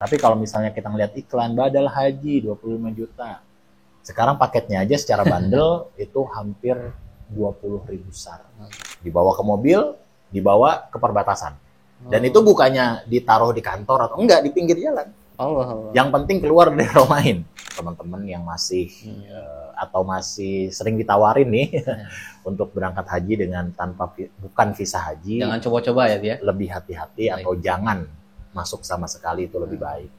Tapi kalau misalnya kita ngeliat iklan badal haji 25 juta. Sekarang paketnya aja secara bandel itu hampir 20.000 SAR. Dibawa ke mobil, dibawa ke perbatasan. Dan itu bukannya ditaruh di kantor atau enggak, di pinggir jalan. Allah. Yang penting keluar dari Romain. Teman-teman yang masih atau masih sering ditawarin nih untuk berangkat haji dengan bukan visa haji. Jangan coba-coba ya dia. Lebih hati-hati atau jangan masuk sama sekali, itu lebih baik.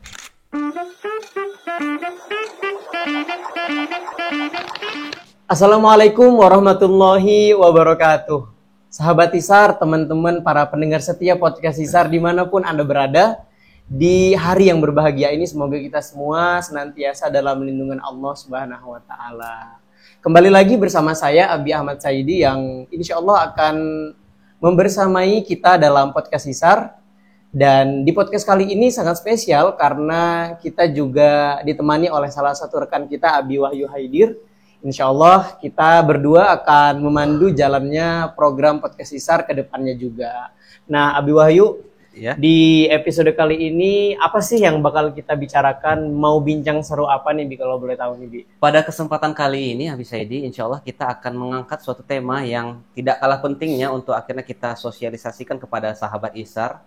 Assalamualaikum warahmatullahi wabarakatuh. Sahabat Isar, teman-teman, para pendengar setia podcast Isar dimanapun Anda berada, di hari yang berbahagia ini semoga kita semua senantiasa dalam lindungan Allah Subhanahu wa Ta'ala. Kembali lagi bersama saya Abi Ahmad Saidi yang insya Allah akan membersamai kita dalam podcast Isar. Dan di podcast kali ini sangat spesial karena kita juga ditemani oleh salah satu rekan kita, Abi Wahyu Haidir. Insya Allah kita berdua akan memandu jalannya program podcast Isar ke depannya juga. Nah, Abi Wahyu, Ya. di episode kali ini apa sih yang bakal kita bicarakan? Mau bincang seru apa nih, Bi, kalau boleh tahu nih, Bi? Pada kesempatan kali ini, Abi Saidi, insya Allah kita akan mengangkat suatu tema yang tidak kalah pentingnya untuk akhirnya kita sosialisasikan kepada sahabat Isar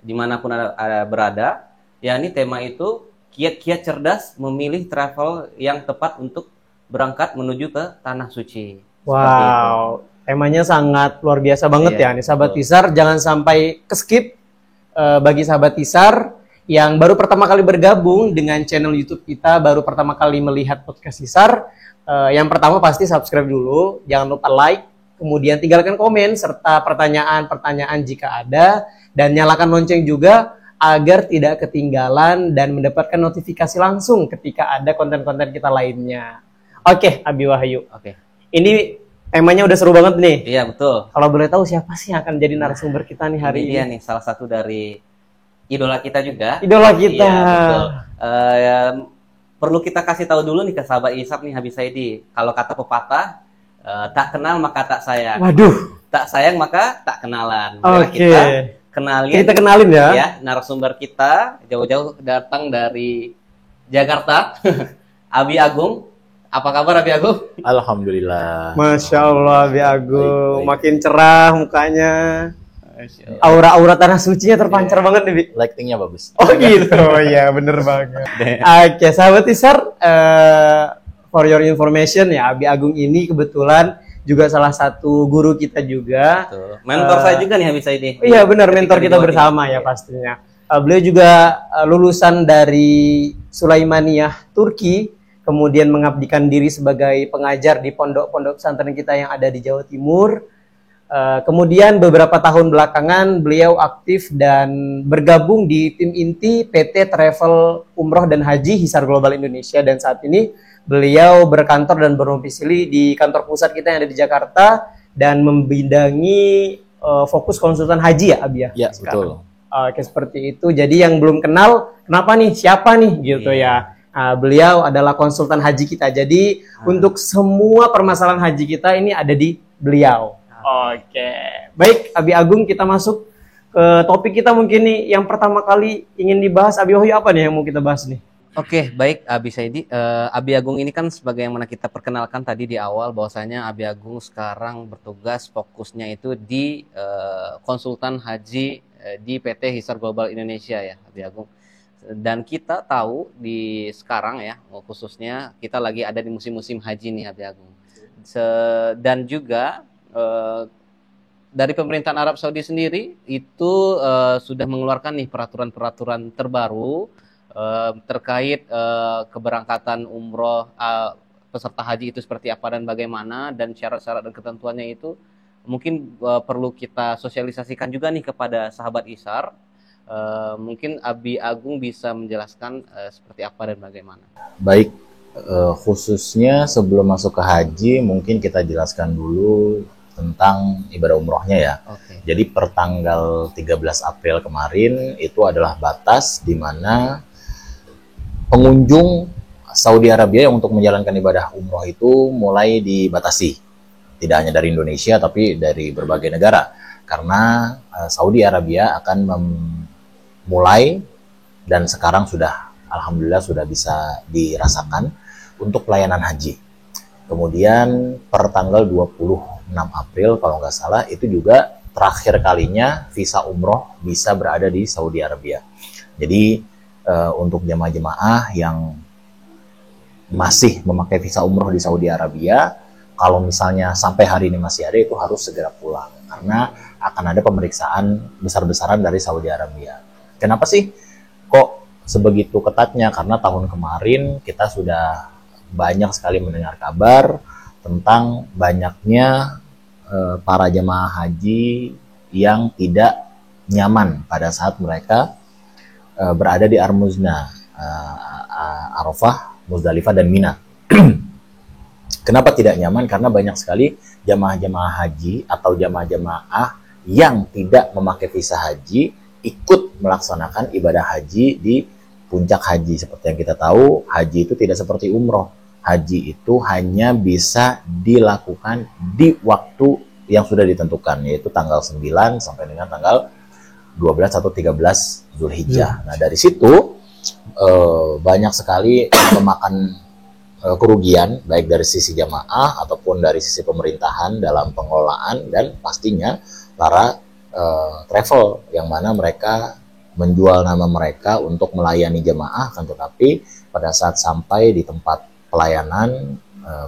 dimanapun ada berada. Ya, ini tema itu kiat-kiat cerdas memilih travel yang tepat untuk berangkat menuju ke Tanah Suci. Wow, temanya sangat luar biasa banget Iya, ya nih sahabat betul. Isar. Jangan sampai keskip. Bagi sahabat Isar yang baru pertama kali bergabung dengan channel YouTube kita, baru pertama kali melihat podcast Isar, yang pertama pasti subscribe dulu, jangan lupa like, kemudian tinggalkan komen serta pertanyaan-pertanyaan jika ada, dan nyalakan lonceng juga agar tidak ketinggalan dan mendapatkan notifikasi langsung ketika ada konten-konten kita lainnya. Oke, Abi Wahyu. Oke. Ini temanya udah seru banget nih. Iya, betul. Kalau boleh tahu siapa sih yang akan jadi narasumber kita nih hari Ini dia nih salah satu dari idola kita juga. Idola kita. Iya, betul. Perlu kita kasih tahu dulu nih ke sahabat Isar nih, Habib Saidi. Kalau kata pepatah, tak kenal maka tak sayang. Waduh. Tak sayang maka tak kenalan. Oke. Kita kenalin. Kita kenalin ya. Ya, narasumber kita jauh-jauh datang dari Jakarta. Abi Agung. Apa kabar Abi Agung? Alhamdulillah. Masya Allah, Abi Agung. Baik. Makin cerah mukanya. Aura-aura tanah sucinya terpancar banget nih, Bi. Lightingnya bagus. Oh gitu, ya bener banget. Oke, sahabat Isar, for your information ya, Abi Agung ini kebetulan juga salah satu guru kita juga. Tuh. Mentor saya juga nih Habib Saidi. Iya benar, Ketika mentor di kita Jawa bersama Timur. ya pastinya. Beliau juga lulusan dari Sulaimaniyah, Turki. Kemudian mengabdikan diri sebagai pengajar di pondok-pondok pesantren kita yang ada di Jawa Timur. Kemudian beberapa tahun belakangan beliau aktif dan bergabung di tim inti PT Travel Umroh dan Haji Hisar Global Indonesia. Dan saat ini beliau berkantor dan berdomisili di kantor pusat kita yang ada di Jakarta dan membidangi fokus konsultan haji ya, Abi ya? Ya, Sekarang. betul. Oke, seperti itu. Jadi yang belum kenal, kenapa nih? Siapa nih? Gitu ya. Nah, beliau adalah konsultan haji kita. Jadi untuk semua permasalahan haji kita ini ada di beliau. Oke. Baik, Abi Agung, kita masuk ke topik kita mungkin nih. Yang pertama kali ingin dibahas, Abi Wahyu, apa nih yang mau kita bahas nih? Oke, baik Abi Saidi. Abi Agung ini kan sebagai yang mana kita perkenalkan tadi di awal bahwasanya Abi Agung sekarang bertugas fokusnya itu di konsultan haji di PT Hisar Global Indonesia ya, Abi Agung. Dan kita tahu di sekarang ya, khususnya kita lagi ada di musim-musim haji nih Abi Agung. Dan juga dari pemerintahan Arab Saudi sendiri itu sudah mengeluarkan nih peraturan-peraturan terbaru terkait keberangkatan umroh peserta haji itu seperti apa dan bagaimana, dan syarat-syarat dan ketentuannya itu mungkin perlu kita sosialisasikan juga nih kepada sahabat Isar. Mungkin Abi Agung bisa menjelaskan seperti apa dan bagaimana. Baik, khususnya sebelum masuk ke haji, mungkin kita jelaskan dulu tentang ibadah umrohnya ya. Oke. Jadi per tanggal 13 April kemarin itu adalah batas di mana pengunjung Saudi Arabia yang untuk menjalankan ibadah umroh itu mulai dibatasi. Tidak hanya dari Indonesia tapi dari berbagai negara. Karena Saudi Arabia akan mulai dan sekarang sudah alhamdulillah sudah bisa dirasakan untuk pelayanan haji. Kemudian per tanggal 26 April kalau nggak salah itu juga terakhir kalinya visa umroh bisa berada di Saudi Arabia. Jadi untuk jemaah-jemaah yang masih memakai visa umroh di Saudi Arabia, kalau misalnya sampai hari ini masih ada, itu harus segera pulang karena akan ada pemeriksaan besar-besaran dari Saudi Arabia. Kenapa sih kok sebegitu ketatnya? Karena tahun kemarin kita sudah banyak sekali mendengar kabar tentang banyaknya para jemaah haji yang tidak nyaman pada saat mereka berada di Armuzna, Arafah, Muzdalifah, dan Mina. Kenapa tidak nyaman? Karena banyak sekali jamaah-jamaah haji atau jamaah-jamaah yang tidak memakai visa haji ikut melaksanakan ibadah haji di puncak haji. Seperti yang kita tahu, haji itu tidak seperti umroh. Haji itu hanya bisa dilakukan di waktu yang sudah ditentukan, yaitu tanggal 9 sampai dengan tanggal 12 atau 13 Zulhijjah. Nah, dari situ banyak sekali memakan kerugian, baik dari sisi jamaah ataupun dari sisi pemerintahan dalam pengelolaan, dan pastinya para travel yang mana mereka menjual nama mereka untuk melayani jamaah, kan, tetapi pada saat sampai di tempat pelayanan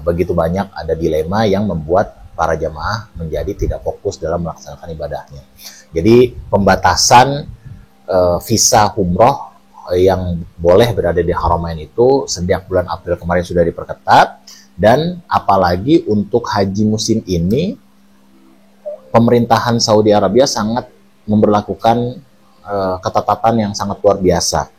begitu banyak ada dilema yang membuat para jamaah menjadi tidak fokus dalam melaksanakan ibadahnya. Jadi pembatasan visa umroh yang boleh berada di Haramain itu sejak bulan April kemarin sudah diperketat, dan apalagi untuk haji musim ini pemerintahan Saudi Arabia sangat memberlakukan ketatatan yang sangat luar biasa.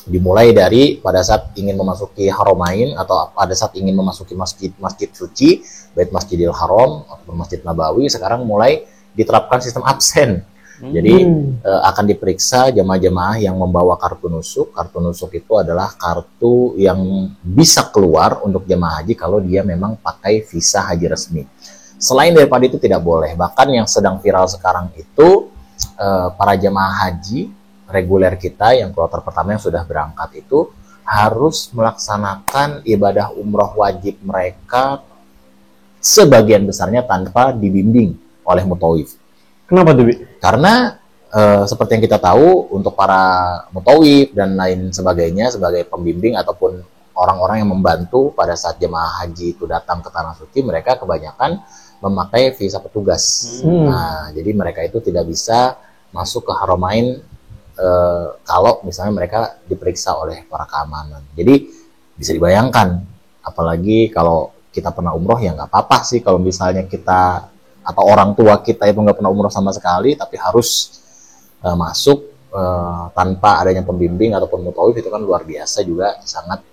Dimulai dari pada saat ingin memasuki Haramain atau pada saat ingin memasuki masjid suci, Bait Masjidil Haram atau Masjid Nabawi, sekarang mulai diterapkan sistem absen. Jadi akan diperiksa jemaah-jemaah yang membawa kartu nusuk. Kartu nusuk itu adalah kartu yang bisa keluar untuk jemaah haji kalau dia memang pakai visa haji resmi. Selain daripada itu tidak boleh. Bahkan yang sedang viral sekarang itu para jemaah haji reguler kita yang kloter pertama yang sudah berangkat itu harus melaksanakan ibadah umroh wajib mereka sebagian besarnya tanpa dibimbing oleh mutawif. Kenapa tuh, Bi? Karena seperti yang kita tahu, untuk para mutawif dan lain sebagainya sebagai pembimbing ataupun orang-orang yang membantu pada saat jemaah haji itu datang ke Tanah Suci, mereka kebanyakan memakai visa petugas. Nah, jadi mereka itu tidak bisa masuk ke Haramain kalau misalnya mereka diperiksa oleh para keamanan. Jadi bisa dibayangkan, apalagi kalau kita pernah umroh, ya nggak apa-apa sih kalau misalnya kita atau orang tua kita itu nggak pernah umroh sama sekali, tapi harus masuk tanpa adanya pembimbing ataupun mutawif, itu kan luar biasa juga, sangat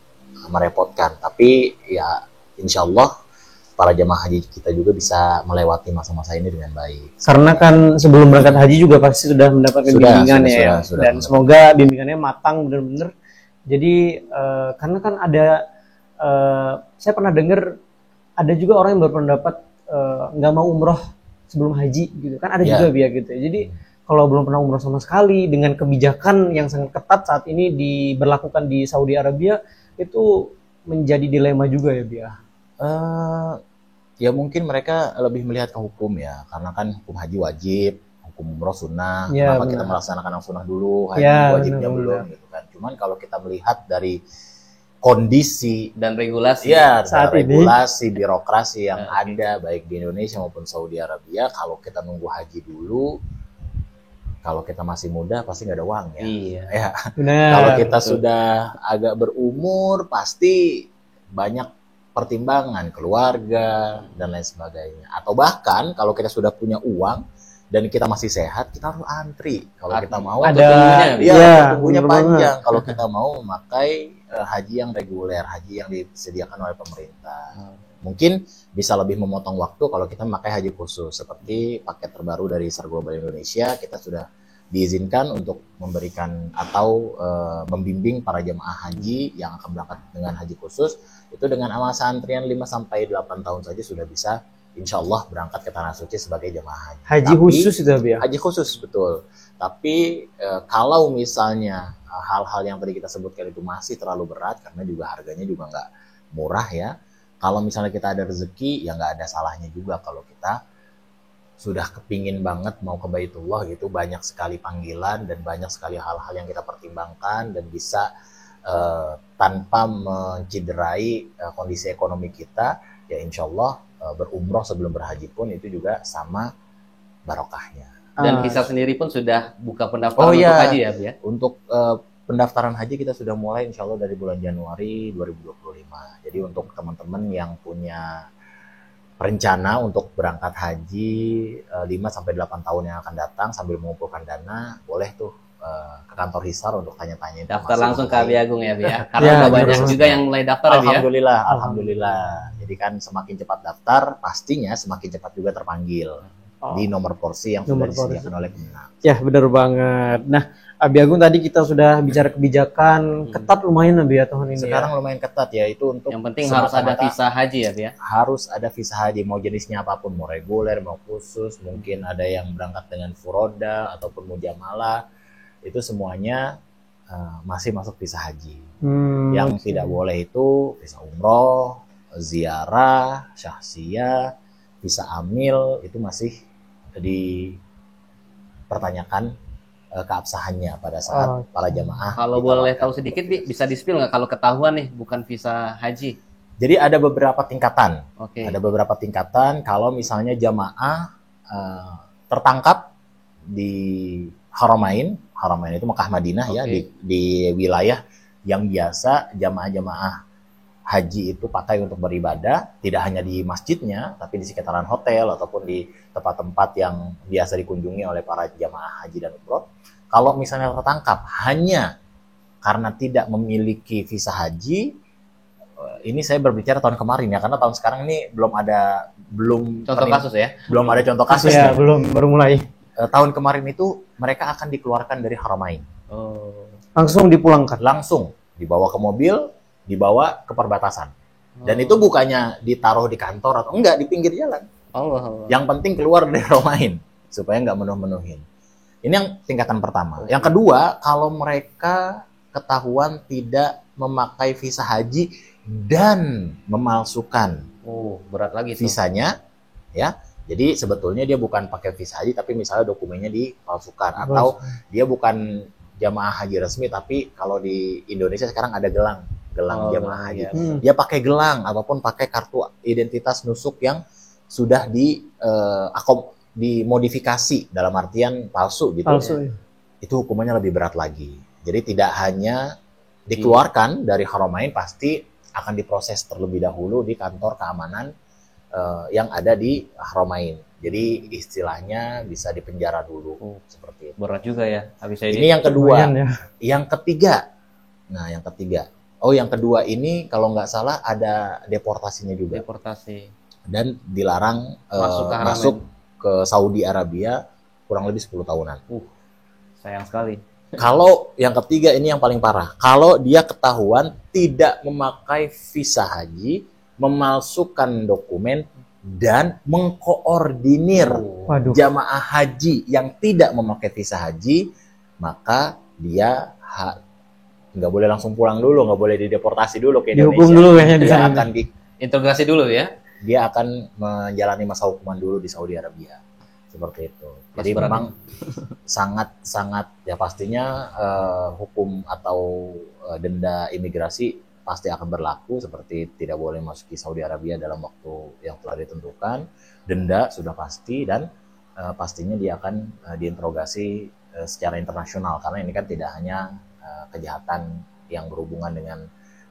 merepotkan. Tapi ya insya Allah para jemaah haji kita juga bisa melewati masa-masa ini dengan baik. Karena kan sebelum berangkat haji juga pasti sudah mendapatkan bimbingan sudah, dan semoga bimbingannya matang benar-benar. Jadi karena kan ada saya pernah dengar ada juga orang yang berpendapat nggak mau umroh sebelum haji gitu kan, ada juga biar gitu. Jadi kalau belum pernah umroh sama sekali, dengan kebijakan yang sangat ketat saat ini diberlakukan di Saudi Arabia, itu menjadi dilema juga ya, Bia. Ya mungkin mereka lebih melihat ke hukum ya, karena kan hukum haji wajib, hukum umroh sunnah. Ya, kenapa kita melaksanakan yang sunnah dulu, haji wajibnya belum gitu kan. Cuman kalau kita melihat dari kondisi dan regulasi saat regulasi ini, birokrasi yang ada baik di Indonesia maupun Saudi Arabia, kalau kita nunggu haji dulu, kalau kita masih muda pasti nggak ada uang ya. Iya. Kalau kita sudah agak berumur pasti banyak pertimbangan keluarga dan lain sebagainya. Atau bahkan kalau kita sudah punya uang dan kita masih sehat, kita harus antri. Kalau kita mau tunggunya panjang. Kalau kita mau memakai haji yang reguler, haji yang disediakan oleh pemerintah. Mungkin bisa lebih memotong waktu kalau kita memakai haji khusus. Seperti paket terbaru dari SAR Global Indonesia, kita sudah diizinkan untuk memberikan atau membimbing para jemaah haji yang akan berangkat dengan haji khusus. Itu dengan masa antrian 5-8 tahun saja sudah bisa insya Allah berangkat ke Tanah Suci sebagai jemaah haji. Haji khusus itu ya? Haji khusus, betul. Tapi kalau misalnya hal-hal yang tadi kita sebutkan itu masih terlalu berat karena juga harganya juga nggak murah ya. Kalau misalnya kita ada rezeki, ya nggak ada salahnya juga kalau kita sudah kepingin banget mau ke Baitullah gitu, banyak sekali panggilan dan banyak sekali hal-hal yang kita pertimbangkan dan bisa tanpa menciderai kondisi ekonomi kita, ya insya Allah berumroh sebelum berhaji pun itu juga sama barokahnya. Dan Hisar sendiri pun sudah buka pendaftaran untuk haji ya, ya? Untuk pendaftaran haji kita sudah mulai insya Allah dari bulan Januari 2025. Jadi untuk teman-teman yang punya rencana untuk berangkat haji 5-8 tahun yang akan datang sambil mengumpulkan dana, boleh tuh ke kantor Hisar untuk tanya-tanya. Daftar langsung ke Abi Agung ya, ya? Karena udah banyak juga yang mulai daftar ya. Alhamdulillah, alhamdulillah. Jadi kan semakin cepat daftar, pastinya semakin cepat juga terpanggil di nomor porsi yang sudah disediakan oleh Kemenang. Ya, benar banget. Nah, Abi Agung tadi kita sudah bicara kebijakan, ketat lumayan Abi ya tahun ini. Sekarang lumayan ketat ya, itu untuk yang penting harus ada visa haji ya. Harus ada visa haji, mau jenisnya apapun, mau reguler, mau khusus, mungkin ada yang berangkat dengan furoda ataupun mujamalah, itu semuanya masih masuk visa haji. Yang tidak boleh itu visa umroh, ziarah, syahsiyah, visa amil, itu masih dipertanyakan keabsahannya pada saat para jamaah. Kalau boleh tahu sedikit, bisa di-spill nggak kalau ketahuan nih bukan visa haji? Jadi ada beberapa tingkatan. Okay. Ada beberapa tingkatan kalau misalnya jamaah tertangkap di Haramain itu Mekah Madinah ya, di wilayah yang biasa jamaah-jamaah haji itu pakai untuk beribadah, tidak hanya di masjidnya, tapi di sekitaran hotel ataupun di tempat-tempat yang biasa dikunjungi oleh para jamaah haji dan umroh. Kalau misalnya tertangkap hanya karena tidak memiliki visa haji, ini saya berbicara tahun kemarin ya, karena tahun sekarang ini belum ada contoh kasus ya. Belum ada contoh kasus ya, belum, baru mulai. Tahun kemarin itu mereka akan dikeluarkan dari Haramain. Langsung dipulangkan. Langsung dibawa ke mobil, dibawa ke perbatasan. Dan itu bukannya ditaruh di kantor atau enggak, di pinggir jalan. Allah. Yang penting keluar dari Haramain supaya nggak menuhin. Ini yang tingkatan pertama. Yang kedua, kalau mereka ketahuan tidak memakai visa haji dan memalsukan berat lagi visanya, ya. Jadi sebetulnya dia bukan pakai visa haji, tapi misalnya dokumennya dipalsukan, atau dia bukan jamaah haji resmi, tapi kalau di Indonesia sekarang ada gelang jamaah haji. Dia pakai gelang ataupun pakai kartu identitas nusuk yang sudah dimodifikasi dalam artian palsu gitu. Ya. Itu hukumannya lebih berat lagi. Jadi tidak hanya dikeluarkan dari Haramain, pasti akan diproses terlebih dahulu di kantor keamanan yang ada di Haramain. Jadi istilahnya bisa dipenjara dulu seperti itu. Berat juga ya. Ini yang kedua. Ya. Yang ketiga. Nah, yang ketiga. Yang kedua ini kalau nggak salah ada deportasinya juga. Deportasi. Dan dilarang masuk ke Saudi Arabia kurang lebih 10 tahunan. Sayang sekali. Kalau yang ketiga ini yang paling parah. Kalau dia ketahuan tidak memakai visa haji, memalsukan dokumen, dan mengkoordinir jamaah haji yang tidak memakai visa haji, maka dia nggak boleh langsung pulang dulu, nggak boleh dideportasi dulu ke Indonesia. Dihukum dulu kayaknya di dia sana. akan diintegrasi dulu ya. Dia akan menjalani masa hukuman dulu di Saudi Arabia. Seperti itu. Jadi memang sangat ya pastinya hukum atau denda imigrasi pasti akan berlaku, seperti tidak boleh masuki Saudi Arabia dalam waktu yang telah ditentukan, denda sudah pasti, dan pastinya dia akan diinterogasi secara internasional, karena ini kan tidak hanya kejahatan yang berhubungan dengan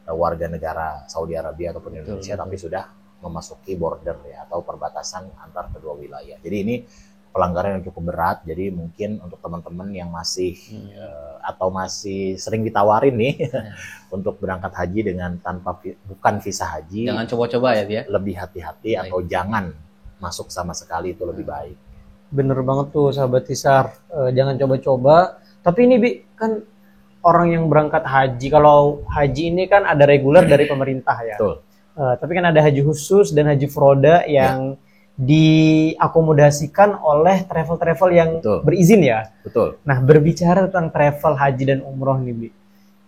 warga negara Saudi Arabia ataupun Indonesia, tapi sudah memasuki border ya, atau perbatasan antar kedua wilayah. Jadi ini pelanggaran yang cukup berat. Jadi mungkin untuk teman-teman yang masih atau masih sering ditawarin nih untuk berangkat haji dengan bukan visa haji, jangan coba-coba ya dia. Lebih hati-hati atau jangan masuk sama sekali, itu lebih baik. Bener banget tuh sahabat Hisar, jangan coba-coba. Tapi ini Bi, kan orang yang berangkat haji, kalau haji ini kan ada reguler dari pemerintah ya. Betul. Tapi kan ada haji khusus dan haji furoda yang diakomodasikan oleh travel-travel yang Betul. berizin ya. Betul. Nah, berbicara tentang travel haji dan umroh nih, Bi.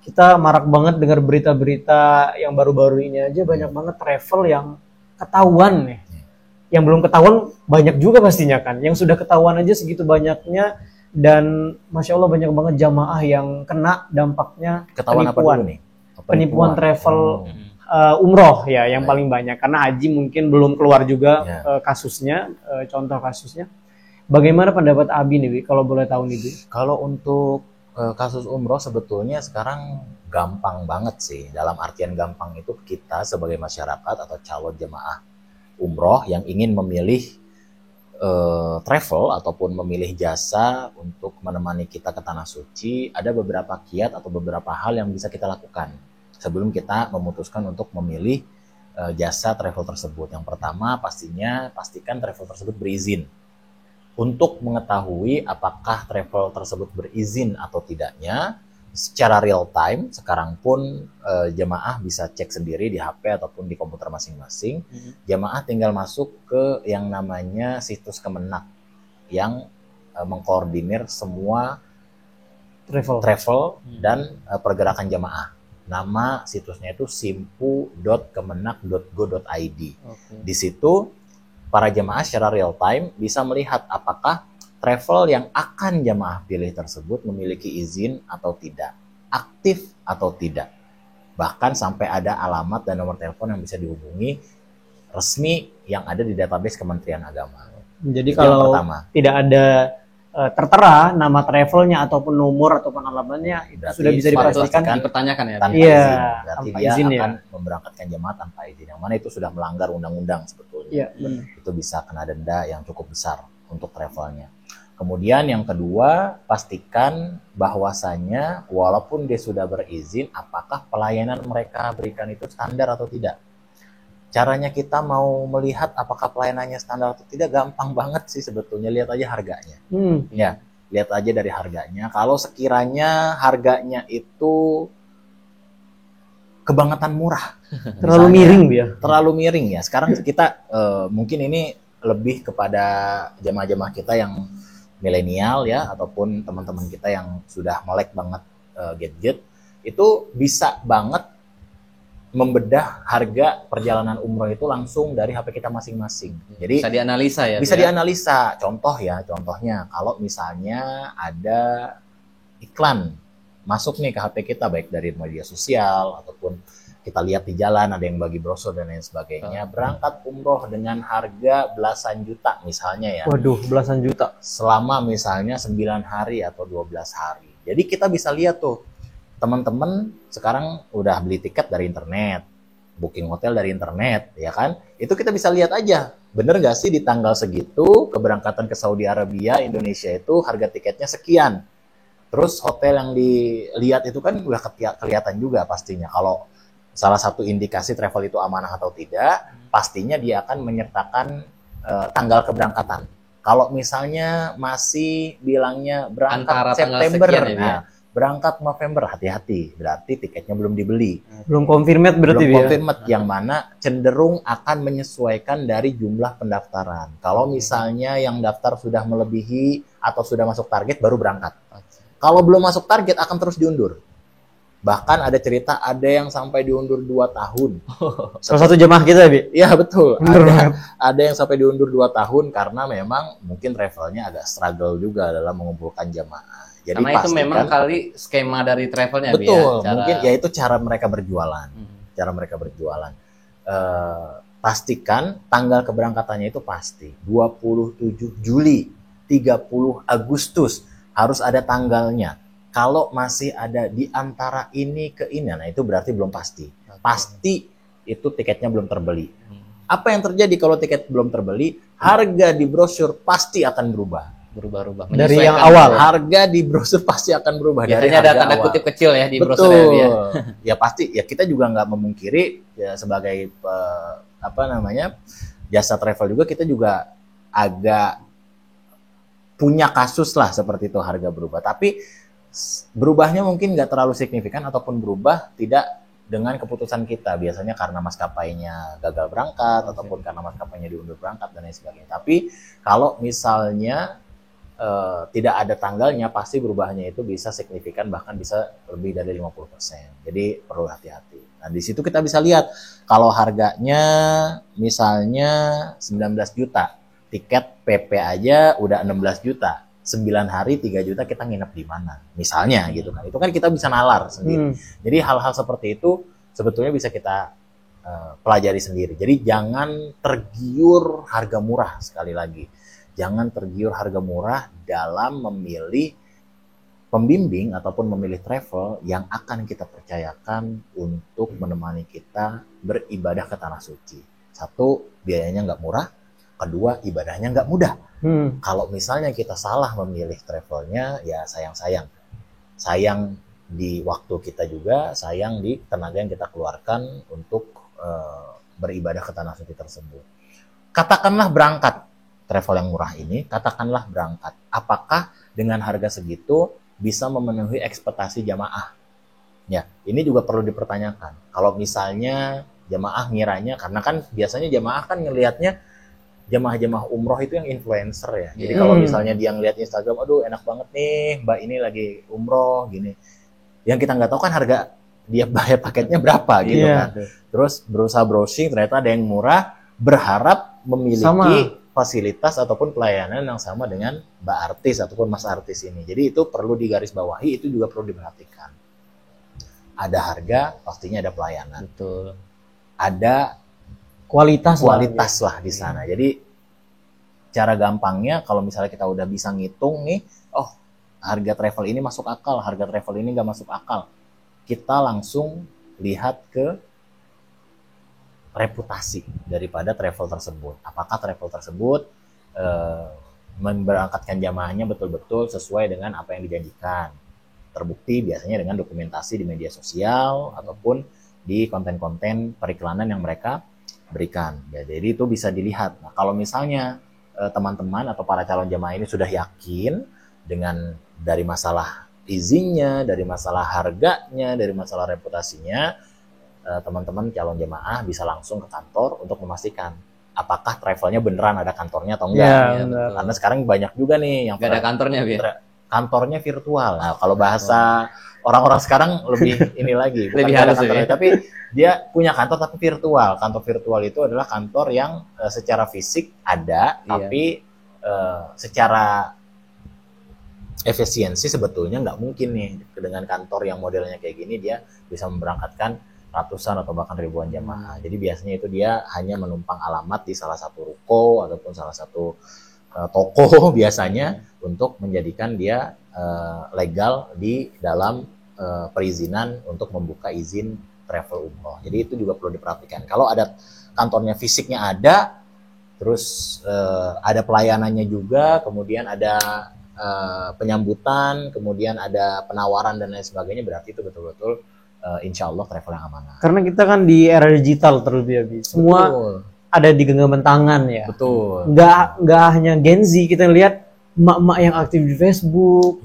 Kita marak banget dengar berita-berita yang baru-baru ini aja, banyak banget travel yang ketahuan nih. Yang belum ketahuan banyak juga pastinya kan. Yang sudah ketahuan aja segitu banyaknya, dan Masya Allah banyak banget jamaah yang kena dampaknya Ketahuan apa penipuan. dulu nih? Penipuan travel Oh. umroh ya yang paling banyak, karena haji mungkin belum keluar juga Ya. kasusnya, contoh kasusnya. Bagaimana pendapat Abi nih, Bi, kalau boleh tahu nih, Bi? Kalau untuk kasus umroh sebetulnya sekarang gampang banget sih. Dalam artian gampang itu kita sebagai masyarakat atau calon jemaah umroh yang ingin memilih travel ataupun memilih jasa untuk menemani kita ke Tanah Suci, ada beberapa kiat atau beberapa hal yang bisa kita lakukan sebelum kita memutuskan untuk memilih jasa travel tersebut. Yang pertama pastinya pastikan travel tersebut berizin. Untuk mengetahui apakah travel tersebut berizin atau tidaknya, secara real time, sekarang pun jemaah bisa cek sendiri di HP ataupun di komputer masing-masing. Jemaah tinggal masuk ke yang namanya situs Kemenak yang mengkoordinir semua travel dan pergerakan jemaah. Nama situsnya itu simpu.kemenak.go.id. Di situ para jemaah secara real time bisa melihat apakah travel yang akan jemaah pilih tersebut memiliki izin atau tidak, aktif atau tidak. Bahkan sampai ada alamat dan nomor telepon yang bisa dihubungi resmi yang ada di database Kementerian Agama. Jadi Itu yang kalau pertama. tidak ada tertera nama travelnya ataupun nomor ataupun alamatnya, itu Berarti sudah bisa patut dipastikan dipertanyakan ya. tanpa Iya, izin. Berarti tanpa dia izin ya. akan memberangkatkan jemaah tanpa izin. Yang mana itu sudah melanggar undang-undang sebetulnya. Iya, benar. Itu bisa kena denda yang cukup besar untuk travelnya. Kemudian yang kedua, pastikan bahwasannya walaupun dia sudah berizin, apakah pelayanan mereka berikan itu standar atau tidak. Caranya kita mau melihat apakah pelayanannya standar atau tidak gampang banget sih sebetulnya. Lihat aja harganya. Ya, lihat aja dari harganya. Kalau sekiranya harganya itu kebangetan murah, Terlalu misalnya, miring dia. terlalu miring ya. Sekarang kita mungkin ini lebih kepada jemaah-jemaah kita yang milenial ya, ataupun teman-teman kita yang sudah melek banget gadget, itu bisa banget membedah harga perjalanan umroh itu langsung dari HP kita masing-masing. Jadi Bisa dianalisa ya. bisa Bu, ya? dianalisa. Contohnya kalau misalnya ada iklan masuk nih ke HP kita, baik dari media sosial ataupun kita lihat di jalan ada yang bagi brosur dan lain sebagainya, berangkat umroh dengan harga belasan juta misalnya ya, Waduh, belasan juta. selama misalnya 9 hari atau 12 hari. Jadi kita bisa lihat tuh, teman-teman sekarang udah beli tiket dari internet, booking hotel dari internet, ya kan? Itu kita bisa lihat aja, bener nggak sih di tanggal segitu keberangkatan ke Saudi Arabia, Indonesia itu harga tiketnya sekian. Terus hotel yang dilihat itu kan udah kelihatan juga pastinya. Kalau salah satu indikasi travel itu amanah atau tidak, pastinya dia akan menyertakan tanggal keberangkatan. Kalau misalnya masih bilangnya berangkat Antara tanggal September, sekian ya, nah, berangkat November, hati-hati, berarti tiketnya belum dibeli. Belum confirmed berarti Belum ya. confirmed, yang mana cenderung akan menyesuaikan dari jumlah pendaftaran. Kalau misalnya yang daftar sudah melebihi atau sudah masuk target, baru berangkat. Kalau belum masuk target, akan terus diundur. Bahkan ada cerita ada yang sampai diundur 2 tahun. Salah satu jemaah kita, Bi. Iya betul. Bener banget. Ada yang sampai diundur 2 tahun karena memang mungkin travelnya agak struggle juga dalam mengumpulkan jamaah. Jadi Karena itu pastikan, memang kali skema dari travelnya. Bi, betul. ya, cara- Mungkin ya itu cara mereka berjualan. Cara mereka berjualan. Pastikan tanggal keberangkatannya itu pasti 27 Juli, 30 Agustus harus ada tanggalnya. Kalau masih ada di antara ini ke ini, nah itu berarti belum pasti. Pasti itu tiketnya belum terbeli. Apa yang terjadi kalau tiket belum terbeli? Harga di brosur pasti akan berubah. berubah-ubah. Dari yang Menyesuaikan. awal. Harga di brosur pasti akan berubah. Biasanya dari ada harga tanda awal. kutip kecil ya di Betul. brosur ya. Ya pasti. Ya kita juga nggak memungkiri ya sebagai jasa travel juga, kita juga agak punya kasus lah seperti itu, harga berubah. Tapi berubahnya mungkin nggak terlalu signifikan ataupun berubah tidak dengan keputusan kita. Biasanya karena maskapainya gagal berangkat ataupun karena maskapainya diundur berangkat dan lain sebagainya. Tapi kalau misalnya tidak ada tanggalnya, pasti berubahnya itu bisa signifikan, bahkan bisa lebih dari 50%. Jadi perlu hati-hati. Nah, di situ kita bisa lihat kalau harganya misalnya 19 juta, tiket PP aja udah 16 juta. 9 hari 3 juta kita nginep di mana? Misalnya gitu kan. Itu kan kita bisa nalar sendiri. Jadi hal-hal seperti itu sebetulnya bisa kita pelajari sendiri. Jadi jangan tergiur harga murah, sekali lagi. Jangan tergiur harga murah dalam memilih pembimbing ataupun memilih travel yang akan kita percayakan untuk menemani kita beribadah ke Tanah Suci. Satu, biayanya nggak murah. Kedua, ibadahnya nggak mudah. Kalau misalnya kita salah memilih travelnya, ya sayang-sayang. Sayang di waktu kita juga, sayang di tenaga yang kita keluarkan untuk beribadah ke Tanah Suci tersebut. Katakanlah berangkat travel yang murah ini, katakanlah berangkat. Apakah dengan harga segitu bisa memenuhi ekspektasi jamaah? Ya, ini juga perlu dipertanyakan. Kalau misalnya jamaah ngiranya, karena kan biasanya jamaah kan ngelihatnya jamaah-jamaah umroh itu yang influencer ya. Jadi kalau misalnya dia ngeliat Instagram, aduh enak banget nih, mbak ini lagi umroh gini. Yang kita nggak tahu kan harga dia bayar paketnya berapa gitu kan. Terus berusaha browsing, ternyata ada yang murah, berharap memiliki fasilitas ataupun pelayanan yang sama dengan mbak artis ataupun mas artis ini. Jadi itu perlu digarisbawahi, itu juga perlu diperhatikan. Ada harga, pastinya ada pelayanan. Betul. Ada kualitas lah di sana. Jadi cara gampangnya kalau misalnya kita udah bisa ngitung nih, oh harga travel ini masuk akal, harga travel ini nggak masuk akal, kita langsung lihat ke reputasi daripada travel tersebut. Apakah travel tersebut memberangkatkan jamaahnya betul-betul sesuai dengan apa yang dijanjikan. Terbukti biasanya dengan dokumentasi di media sosial ataupun di konten-konten periklanan yang mereka berikan. Ya, jadi itu bisa dilihat. Nah, kalau misalnya teman-teman atau para calon jamaah ini sudah yakin dengan dari masalah izinnya, dari masalah harganya, dari masalah reputasinya, teman-teman calon jemaah bisa langsung ke kantor untuk memastikan apakah travelnya beneran ada kantornya atau enggak. Ya, karena sekarang banyak juga nih yang nggak ada kantornya, kantornya virtual. Nah, kalau bahasa orang-orang sekarang lebih ini lagi, bukan lebih ada halus kantornya, ya. tapi dia punya kantor tapi virtual. Kantor virtual itu adalah kantor yang secara fisik ada, tapi secara efisiensi sebetulnya nggak mungkin nih dengan kantor yang modelnya kayak gini dia bisa memberangkatkan ratusan atau bahkan ribuan jamaah. Jadi biasanya itu dia hanya menumpang alamat di salah satu ruko ataupun salah satu toko biasanya untuk menjadikan dia legal di dalam perizinan untuk membuka izin travel umroh. Jadi itu juga perlu diperhatikan. Kalau ada kantornya fisiknya ada, terus ada pelayanannya juga, kemudian ada penyambutan, kemudian ada penawaran dan lain sebagainya, berarti itu betul-betul insya Allah travel yang amanah. Karena kita kan di era digital terlebih habis. Semua ada di genggaman tangan ya. Betul. Nggak hanya Gen Z, kita lihat emak-emak yang aktif di Facebook,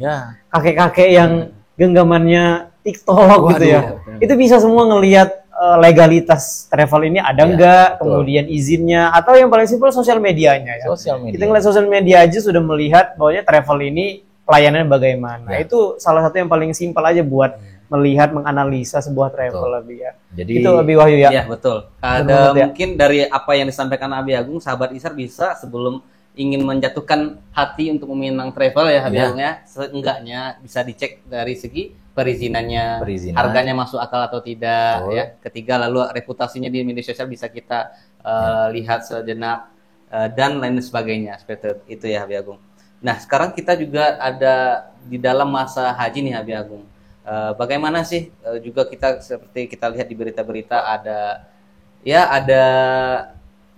kakek-kakek yang genggamannya TikTok gitu ya. Itu bisa semua ngelihat legalitas travel ini ada nggak, kemudian izinnya, atau yang paling simpel sosial medianya ya. Kita ngeliat sosial media aja sudah melihat bahwa travel ini pelayanannya bagaimana. Itu salah satu yang paling simpel aja buat melihat, menganalisa sebuah travel lebih ya. Jadi itu Abi Wahyu ya. Iya, betul. Ada mungkin dari apa yang disampaikan Abi Agung, sahabat Isar bisa sebelum ingin menjatuhkan hati untuk meminang travel ya Abi Agung ya, seenggaknya bisa dicek dari segi perizinannya, harganya masuk akal atau tidak ya. Ketiga, lalu reputasinya di media sosial bisa kita lihat sejenak dan lain sebagainya. Seperti itu ya Abi Agung. Nah, sekarang kita juga ada di dalam masa haji nih Abi Agung. Bagaimana sih juga kita seperti kita lihat di berita-berita ada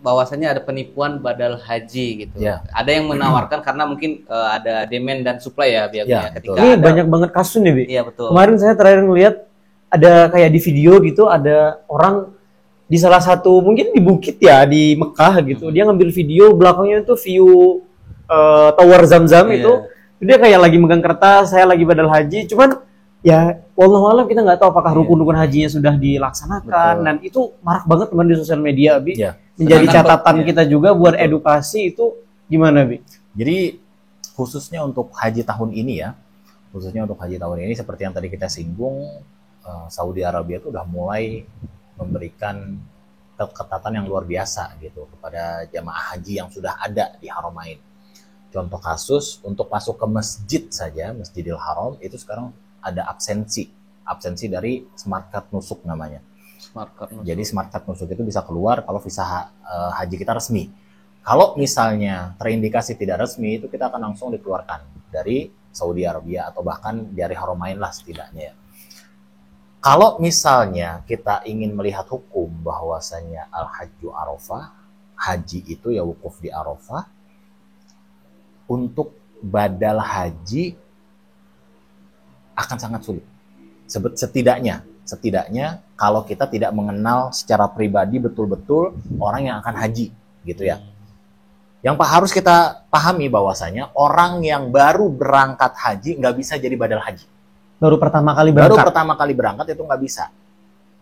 bahwasannya ada penipuan badal haji gitu. Ada yang menawarkan karena mungkin ada demand dan supply ya biasanya. Ketika ini banyak banget kasus nih, Bi. Iya, betul. Kemarin saya terakhir ngeliat ada kayak di video gitu, ada orang di salah satu mungkin di bukit ya di Mekah gitu. Dia ngambil video belakangnya itu view Tower Zam-Zam itu. Dia kayak lagi megang kertas, saya lagi badal haji, cuman ya wallahu alam kita nggak tahu apakah Iya. rukun-rukun hajinya sudah dilaksanakan. Betul. Dan itu marak banget teman di sosial media, Bi. Ya. Menjadi Sedangkan catatan ya. kita juga buat Betul. edukasi itu gimana, Bi? Jadi khususnya untuk haji tahun ini ya, seperti yang tadi kita singgung, Saudi Arabia itu udah mulai memberikan ketatan yang luar biasa gitu kepada jamaah haji yang sudah ada di Haramain. Contoh kasus untuk masuk ke masjid saja, Masjidil Haram itu sekarang ada absensi dari smart card nusuk namanya. Smart card nusuk. Jadi smart card nusuk itu bisa keluar kalau visa haji kita resmi. Kalau misalnya terindikasi tidak resmi, itu kita akan langsung dikeluarkan dari Saudi Arabia atau bahkan dari Haramain lah setidaknya ya. Kalau misalnya kita ingin melihat hukum bahwasanya al-hajju Arafah, haji itu ya wukuf di Arafah, untuk badal haji akan sangat sulit. Setidaknya kalau kita tidak mengenal secara pribadi betul-betul orang yang akan haji gitu ya. Yang harus kita pahami bahwasanya orang yang baru berangkat haji nggak bisa jadi badal haji. Baru pertama kali Baru berangkat. pertama kali berangkat itu nggak bisa.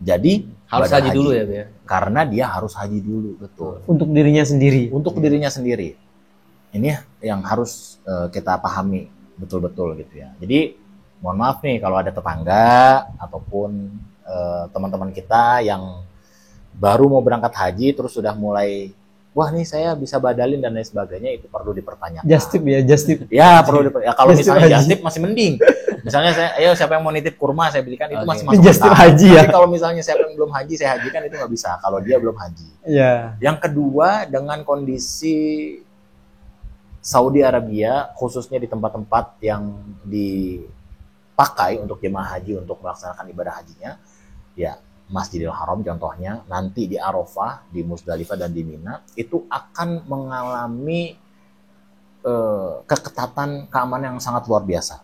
Jadi Harus badal haji dulu ya, Bu ya. karena dia harus haji dulu. Betul. Untuk dirinya sendiri. Untuk dirinya sendiri. Ini yang harus kita pahami betul-betul gitu ya. Jadi mohon maaf nih kalau ada tetangga ataupun teman-teman kita yang baru mau berangkat haji terus sudah mulai, wah nih saya bisa badalin dan lain sebagainya, itu perlu dipertanyakan. Just tip ya, just tip. Ya perlu ya, kalau Just tip misalnya haji. just tip masih mending. Misalnya saya, ayo siapa yang mau nitip kurma saya belikan, itu Oke. masih masuk Just tip akal. haji ya. Tapi kalau misalnya siapa yang belum haji saya hajikan, itu nggak bisa kalau dia belum haji. Iya. Yang kedua, dengan kondisi Saudi Arabia, khususnya di tempat-tempat yang dipakai untuk jemaah haji untuk melaksanakan ibadah hajinya, ya Masjidil Haram contohnya, nanti di Arafah, di Muzdalifah dan di Mina, itu akan mengalami keketatan keamanan yang sangat luar biasa.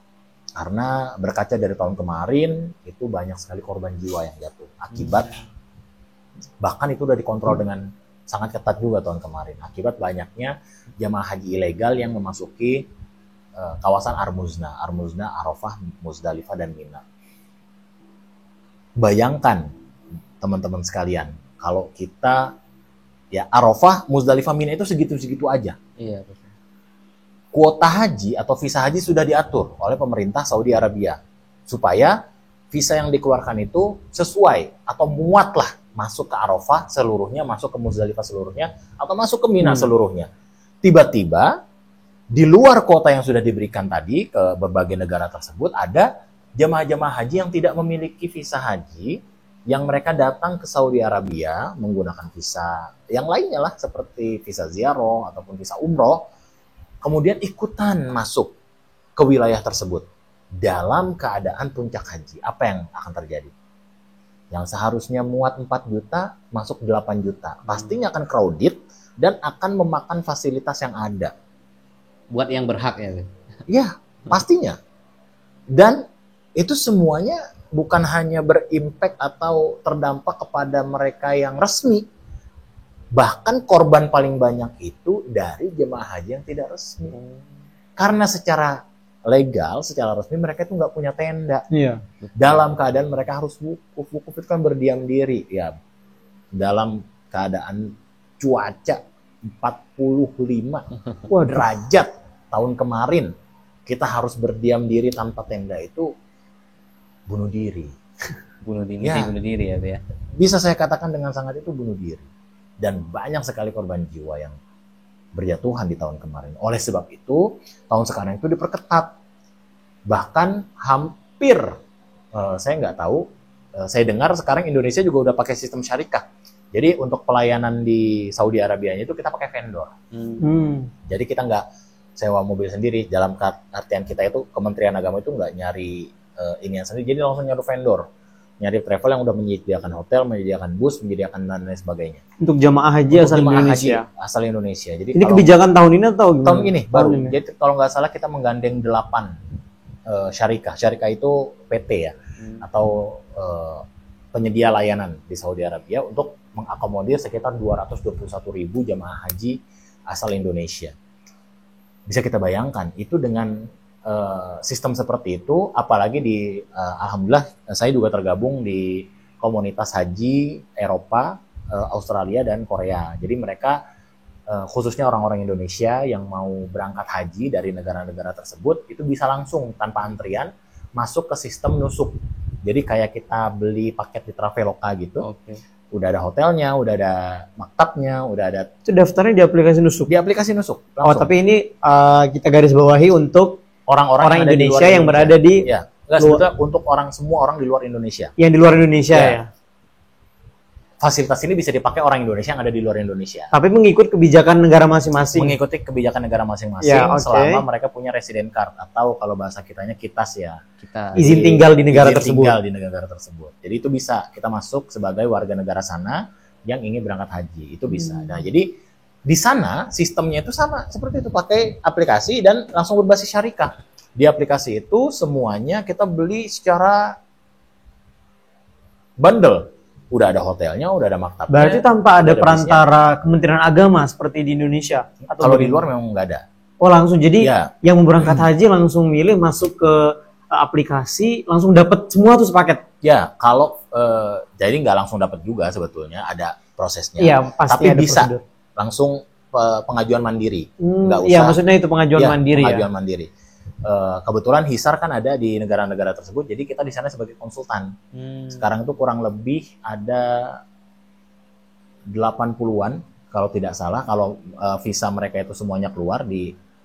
Karena berkaca dari tahun kemarin, itu banyak sekali korban jiwa yang jatuh. Akibat, bahkan itu udah dikontrol dengan sangat ketat juga tahun kemarin. Akibat banyaknya jamaah haji ilegal yang memasuki kawasan Armuzna, Arafah, Muzdalifah, dan Mina. Bayangkan, teman-teman sekalian, kalau kita, ya Arafah, Muzdalifah, Mina itu segitu-segitu aja. Iya, betul. Kuota haji atau visa haji sudah diatur oleh pemerintah Saudi Arabia supaya visa yang dikeluarkan itu sesuai atau muatlah masuk ke Arafah seluruhnya, masuk ke Muzdalifah seluruhnya, atau masuk ke Mina seluruhnya. Tiba-tiba di luar kuota yang sudah diberikan tadi ke berbagai negara tersebut, ada jemaah-jemaah haji yang tidak memiliki visa haji, yang mereka datang ke Saudi Arabia menggunakan visa yang lainnya lah, seperti visa ziarah ataupun visa umroh, kemudian ikutan masuk ke wilayah tersebut dalam keadaan puncak haji. Apa yang akan terjadi? Yang seharusnya muat 4 juta, masuk 8 juta. Pastinya akan crowded dan akan memakan fasilitas yang ada. Buat yang berhak ya, Bu. Ya, pastinya. Dan itu semuanya bukan hanya berimpact atau terdampak kepada mereka yang resmi. Bahkan korban paling banyak itu dari jemaah haji yang tidak resmi. Karena secara legal, secara resmi mereka itu nggak punya tenda. Iya. Dalam keadaan mereka harus wukuf. Wukuf itu kan berdiam diri. Ya, dalam keadaan cuaca 45 derajat tahun kemarin, kita harus berdiam diri tanpa tenda, itu bunuh diri. Bunuh diri, Ya. bunuh diri ya, Bu ya. Bisa saya katakan dengan sangat itu bunuh diri. Dan banyak sekali korban jiwa yang berjatuhan di tahun kemarin. Oleh sebab itu, tahun sekarang itu diperketat. Bahkan hampir, saya nggak tahu, saya dengar sekarang Indonesia juga udah pakai sistem syarikah. Jadi untuk pelayanan di Saudi Arabia itu kita pakai vendor. Jadi kita nggak sewa mobil sendiri. Dalam artian kita itu, Kementerian Agama itu nggak nyari inian sendiri. Jadi langsung nyari vendor. Nyari travel yang udah menyediakan hotel, menyediakan bus, menyediakan dan lain sebagainya. Untuk jamaah haji Untuk asal jemaah Indonesia. haji asal Indonesia. Jadi Ini kalau kebijakan tahun ini atau gimana? tahun ini baru. ini. Jadi kalau nggak salah kita menggandeng 8 syarikah. Syarikah itu PT ya, atau penyedia layanan di Saudi Arabia untuk mengakomodir sekitar 221.000 jamaah haji asal Indonesia. Bisa kita bayangkan itu dengan sistem seperti itu, apalagi alhamdulillah saya juga tergabung di komunitas haji Eropa, Australia dan Korea. Jadi mereka khususnya orang-orang Indonesia yang mau berangkat haji dari negara-negara tersebut itu bisa langsung tanpa antrian masuk ke sistem nusuk. Jadi kayak kita beli paket di Traveloka gitu. Udah ada hotelnya, udah ada maktabnya, udah ada. Itu daftarnya di aplikasi nusuk. Di aplikasi nusuk. Oh, tapi ini kita garis bawahi untuk orang Indonesia yang berada di ya. Enggak, sebetulnya untuk semua orang di luar Indonesia. Yang di luar Indonesia ya. Fasilitas ini bisa dipakai orang Indonesia yang ada di luar Indonesia. Tapi mengikut kebijakan negara masing-masing. Mengikuti kebijakan negara masing-masing selama mereka punya resident card atau kalau bahasa kitanya KITAS ya. Izin tinggal di negara tersebut. Tinggal di negara tersebut. Jadi itu bisa kita masuk sebagai warga negara sana yang ingin berangkat haji. Itu bisa. Nah, jadi di sana sistemnya itu sama seperti itu, pakai aplikasi dan langsung berbasis syarikat. Di aplikasi itu semuanya kita beli secara bundle. Udah ada hotelnya, udah ada maktabnya. Berarti tanpa ada perantara Kementerian Agama seperti di Indonesia? Kalau di luar memang nggak ada. Oh langsung, jadi yang mau berangkat haji langsung milih masuk ke aplikasi, langsung dapat semua tuh sepaket? Ya, kalau jadi nggak langsung dapat juga sebetulnya, ada prosesnya. Iya, pasti tapi ada bisa prosedur. Langsung pengajuan mandiri. Nggak usah. Iya, maksudnya itu pengajuan mandiri pengajuan mandiri. Kebetulan Hisar kan ada di negara-negara tersebut, jadi kita di sana sebagai konsultan. Sekarang itu kurang lebih ada 80-an kalau tidak salah, kalau visa mereka itu semuanya keluar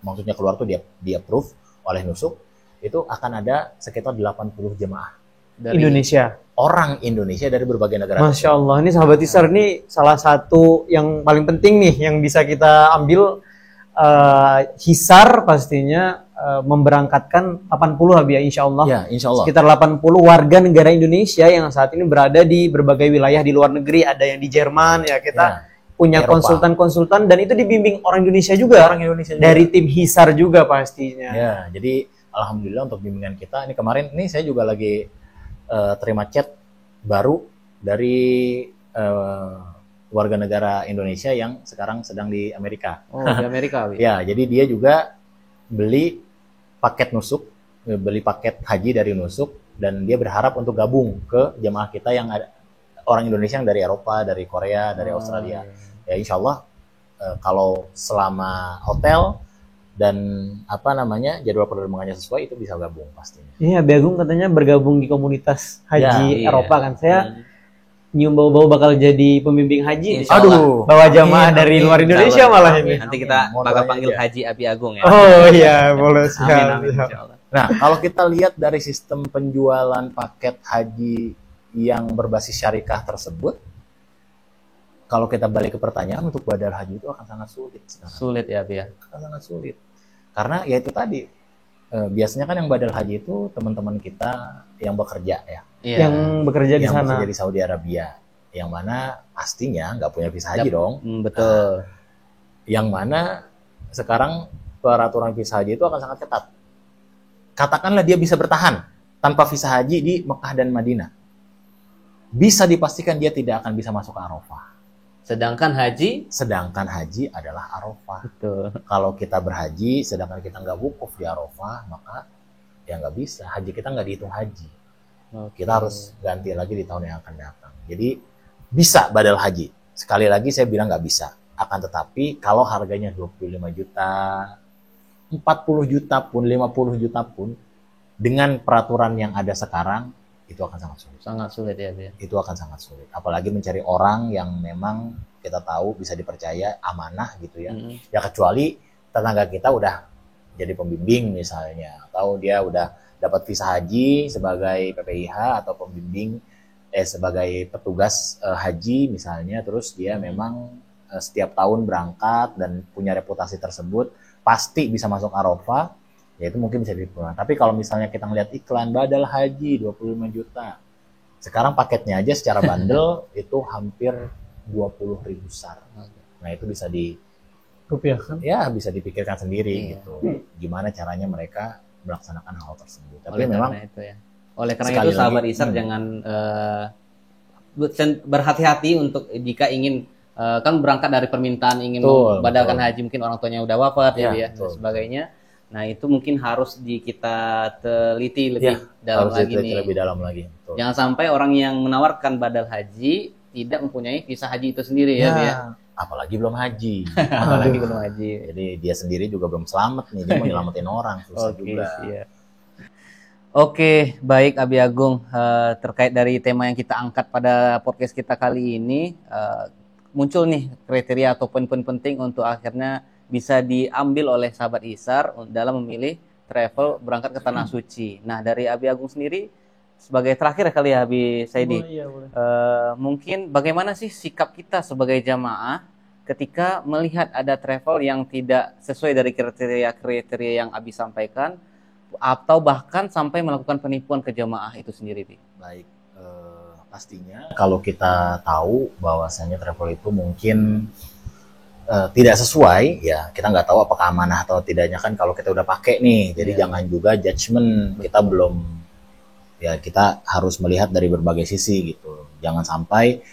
maksudnya keluar tuh di approve oleh Nusuk, itu akan ada sekitar 80 jemaah dari Indonesia. Orang Indonesia dari berbagai negara. Masya Allah, ini sahabat Hisar ini salah satu yang paling penting nih yang bisa kita ambil. Hisar pastinya memberangkatkan 80 Habib, insya Allah. Ya, insya Allah. Sekitar 80 warga negara Indonesia yang saat ini berada di berbagai wilayah di luar negeri. Ada yang di Jerman, ya kita punya konsultan-konsultan dan itu dibimbing orang Indonesia juga. Orang Indonesia juga. Dari tim Hisar juga pastinya. Ya, jadi alhamdulillah untuk bimbingan kita. Ini kemarin, saya juga lagi terima chat baru dari warga negara Indonesia yang sekarang sedang di Amerika. Oh, di Amerika. Ya, jadi dia juga beli paket nusuk, beli paket haji dari nusuk, dan dia berharap untuk gabung ke jemaah kita yang ada orang Indonesia yang dari Eropa, dari Korea, dari Australia. Ya, insya Allah kalau selama hotel dan jadwal penerbangannya sesuai itu bisa gabung pastinya. Iya, Habib Agung katanya bergabung di komunitas haji Eropa kan. Saya nyium bau-bau bakal jadi pembimbing haji. Aduh, bawa jamaah dari luar Indonesia malah ini. Nanti kita bakal panggil Haji Abi Agung ya. Oh iya, boleh siap. Nah, kalau kita lihat dari sistem penjualan paket haji yang berbasis syarikat tersebut, kalau kita balik ke pertanyaan, untuk badal haji itu akan sangat sulit sekarang. Sulit ya, Abi ya. Akan sangat sulit. Karena ya itu tadi, biasanya kan yang badal haji itu teman-teman kita yang bekerja ya. Yang bekerja di sana. Yang bekerja di Saudi Arabia. Yang mana pastinya nggak punya visa haji dong. Betul. Yang mana sekarang peraturan visa haji itu akan sangat ketat. Katakanlah dia bisa bertahan tanpa visa haji di Mekah dan Madinah. Bisa dipastikan dia tidak akan bisa masuk ke Arafah. Sedangkan haji adalah Arafah. Betul. Kalau kita berhaji, sedangkan kita nggak wukuf di Arafah, maka ya nggak bisa. Haji kita nggak dihitung haji. Kita harus ganti lagi di tahun yang akan datang. Jadi bisa badal haji. Sekali lagi saya bilang nggak bisa. Akan tetapi kalau harganya 25 juta, 40 juta pun, 50 juta pun, dengan peraturan yang ada sekarang, itu akan sangat sulit. Sangat sulit ya. Itu akan sangat sulit. Apalagi mencari orang yang memang kita tahu bisa dipercaya, amanah gitu ya. Ya kecuali tetangga kita udah jadi pembimbing misalnya, atau dia udah dapat visa haji sebagai PPIH atau pembimbing sebagai petugas haji misalnya, terus dia memang setiap tahun berangkat dan punya reputasi tersebut, pasti bisa masuk Arafah, ya itu mungkin bisa diperlukan. Tapi kalau misalnya kita ngeliat iklan badal haji 25 juta, sekarang paketnya aja secara bundle itu hampir 20.000 SAR. Nah itu bisa bisa dipikirkan sendiri gitu. Gimana caranya mereka melaksanakan hal tersebut. Tapi memang oleh karena itu sahabat Hisar jangan berhati-hati untuk jika ingin kan berangkat dari permintaan ingin badalkan haji, mungkin orang tuanya udah wafat dan sebagainya. Nah, itu mungkin harus kita teliti lebih dalam harus lagi nih. lebih dalam lagi. Betul. Jangan sampai orang yang menawarkan badal haji tidak mempunyai visa haji itu sendiri ya, Bi, ya. Apalagi belum haji. Apalagi belum haji. Jadi dia sendiri juga belum selamat nih, dia mau nyelamatin orang, susah juga. Siap. Oke, baik Abi Agung, terkait dari tema yang kita angkat pada podcast kita kali ini, muncul nih kriteria atau poin-poin penting untuk akhirnya bisa diambil oleh sahabat Isar dalam memilih travel berangkat ke Tanah Suci. Nah, dari Abi Agung sendiri, sebagai terakhir kali ya Abi Saidi, mungkin bagaimana sih sikap kita sebagai jamaah ketika melihat ada travel yang tidak sesuai dari kriteria yang Abi sampaikan, atau bahkan sampai melakukan penipuan ke jamaah itu sendiri, Bi? Baik, pastinya kalau kita tahu bahwasannya travel itu mungkin tidak sesuai, ya kita nggak tahu apakah amanah atau tidaknya kan kalau kita udah pakai nih, jadi jangan juga judgement kita belum, ya kita harus melihat dari berbagai sisi gitu, jangan sampai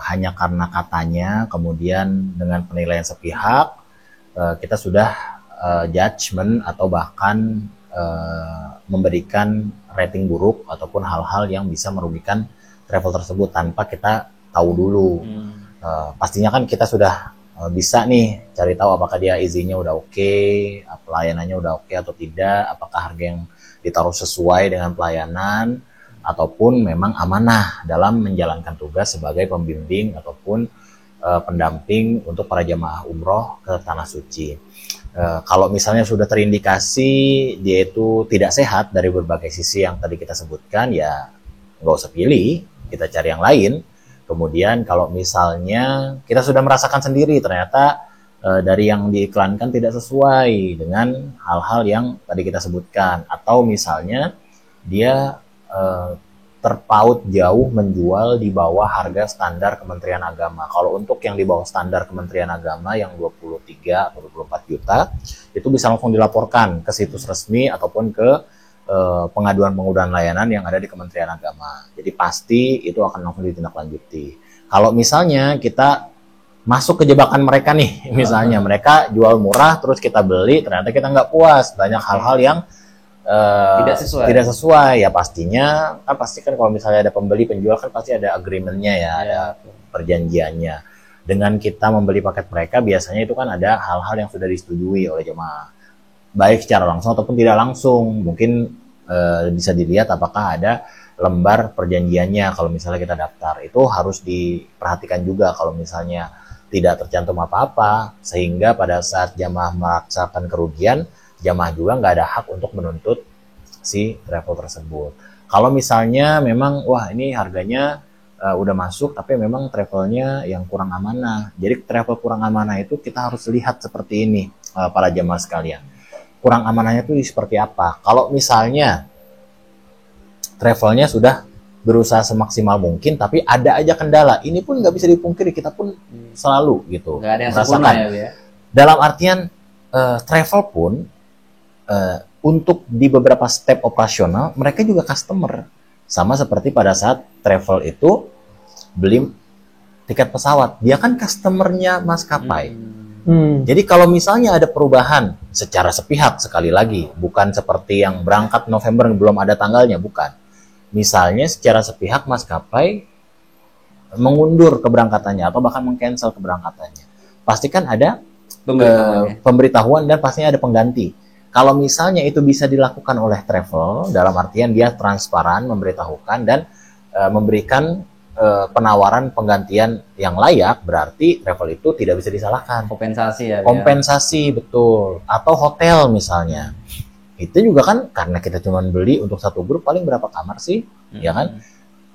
hanya karena katanya kemudian dengan penilaian sepihak kita sudah judgement atau bahkan memberikan rating buruk ataupun hal-hal yang bisa merugikan travel tersebut tanpa kita tahu dulu. Pastinya kan kita sudah bisa nih cari tahu apakah dia izinnya udah oke, pelayanannya udah oke atau tidak, apakah harga yang ditaruh sesuai dengan pelayanan ataupun memang amanah dalam menjalankan tugas sebagai pembimbing ataupun pendamping untuk para jamaah umroh ke Tanah Suci. Kalau misalnya sudah terindikasi dia itu tidak sehat dari berbagai sisi yang tadi kita sebutkan, ya nggak usah pilih, kita cari yang lain. Kemudian kalau misalnya kita sudah merasakan sendiri ternyata dari yang diiklankan tidak sesuai dengan hal-hal yang tadi kita sebutkan, atau misalnya dia terpaut jauh menjual di bawah harga standar Kementerian Agama. Kalau untuk yang di bawah standar Kementerian Agama yang 23 atau 24 juta, itu bisa langsung dilaporkan ke situs resmi ataupun ke pengaduan-pengaduan layanan yang ada di Kementerian Agama. Jadi pasti itu akan langsung ditindaklanjuti. Kalau misalnya kita masuk ke jebakan mereka nih, misalnya mereka jual murah terus kita beli, ternyata kita nggak puas, banyak hal-hal yang tidak sesuai, ya pastinya kan pasti kan kalau misalnya ada pembeli penjual kan pasti ada agreement-nya ya, ada perjanjiannya. Dengan kita membeli paket mereka biasanya itu kan ada hal-hal yang sudah disetujui oleh jemaah, baik secara langsung ataupun tidak langsung. Mungkin bisa dilihat apakah ada lembar perjanjiannya kalau misalnya kita daftar, itu harus diperhatikan juga kalau misalnya tidak tercantum apa-apa, sehingga pada saat jamaah merasakan kerugian, jamaah juga nggak ada hak untuk menuntut si travel tersebut. Kalau misalnya memang wah ini harganya udah masuk tapi memang travelnya yang kurang amanah, jadi travel kurang amanah itu kita harus lihat seperti ini para jamaah sekalian. Kurang amanahnya itu seperti apa? Kalau misalnya travelnya sudah berusaha semaksimal mungkin tapi ada aja kendala, ini pun nggak bisa dipungkiri, kita pun selalu gitu nggak ada yang sempurna ya. Dalam artian travel pun untuk di beberapa step operasional mereka juga customer, sama seperti pada saat travel itu beli tiket pesawat, dia kan customernya maskapai. Jadi kalau misalnya ada perubahan secara sepihak, sekali lagi bukan seperti yang berangkat November belum ada tanggalnya, bukan. Misalnya secara sepihak maskapai mengundur keberangkatannya atau bahkan meng-cancel keberangkatannya, pastikan ada pemberitahuan dan pastinya ada pengganti. Kalau misalnya itu bisa dilakukan oleh travel, dalam artian dia transparan, memberitahukan dan memberikan penawaran penggantian yang layak, berarti travel itu tidak bisa disalahkan. Kompensasi ya. Kompensasi, betul. Atau hotel misalnya. Itu juga kan karena kita cuma beli untuk satu grup paling berapa kamar sih, ya kan?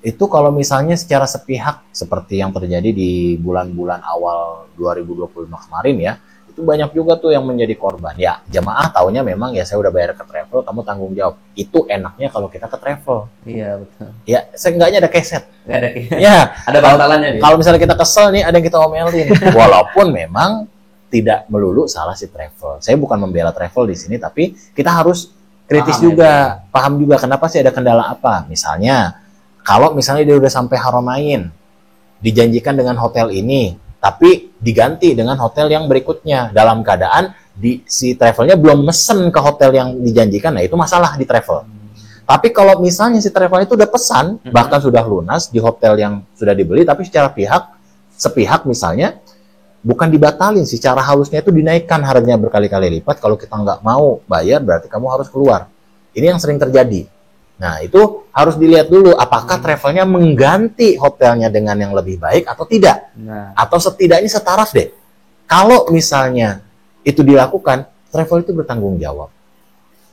Itu kalau misalnya secara sepihak seperti yang terjadi di bulan-bulan awal 2025 kemarin ya, itu banyak juga tuh yang menjadi korban. Ya, jamaah taunya memang ya saya udah bayar ke travel, kamu tanggung jawab. Itu enaknya kalau kita ke travel. Iya, betul. Ya, seenggaknya ada keset. Nggak ada keset. Ya, ada batalannya. Kalau misalnya kita kesel nih, ada yang kita omelin. Walaupun memang tidak melulu salah si travel. Saya bukan membela travel di sini, tapi kita harus kritis juga, paham juga kenapa sih ada kendala apa. Misalnya, kalau misalnya dia udah sampai Haramain, dijanjikan dengan hotel ini, tapi diganti dengan hotel yang berikutnya dalam keadaan si travelnya belum mesen ke hotel yang dijanjikan, nah itu masalah di travel. Tapi kalau misalnya si travel itu udah pesan, bahkan sudah lunas di hotel yang sudah dibeli, tapi secara sepihak misalnya, bukan dibatalin, secara halusnya itu dinaikkan harganya berkali-kali lipat. Kalau kita nggak mau bayar, berarti kamu harus keluar. Ini yang sering terjadi. Nah, itu harus dilihat dulu apakah travelnya mengganti hotelnya dengan yang lebih baik atau tidak. Atau setidaknya setaraf deh. Kalau misalnya itu dilakukan, travel itu bertanggung jawab.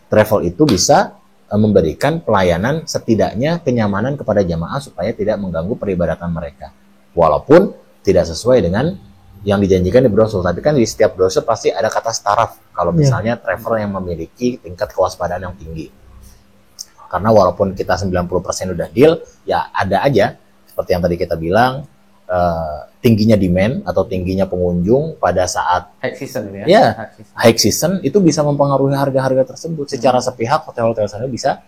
Travel itu bisa memberikan pelayanan setidaknya kenyamanan kepada jamaah supaya tidak mengganggu peribadatan mereka. Walaupun tidak sesuai dengan yang dijanjikan di brosur. Tapi kan di setiap brosur pasti ada kata setaraf. Kalau misalnya travel yang memiliki tingkat kewaspadaan yang tinggi. Karena walaupun kita 90% udah deal, ya ada aja seperti yang tadi kita bilang, tingginya demand atau tingginya pengunjung pada saat high season ya. Ya, high season itu bisa mempengaruhi harga-harga tersebut. Secara sepihak hotel-hotel sana bisa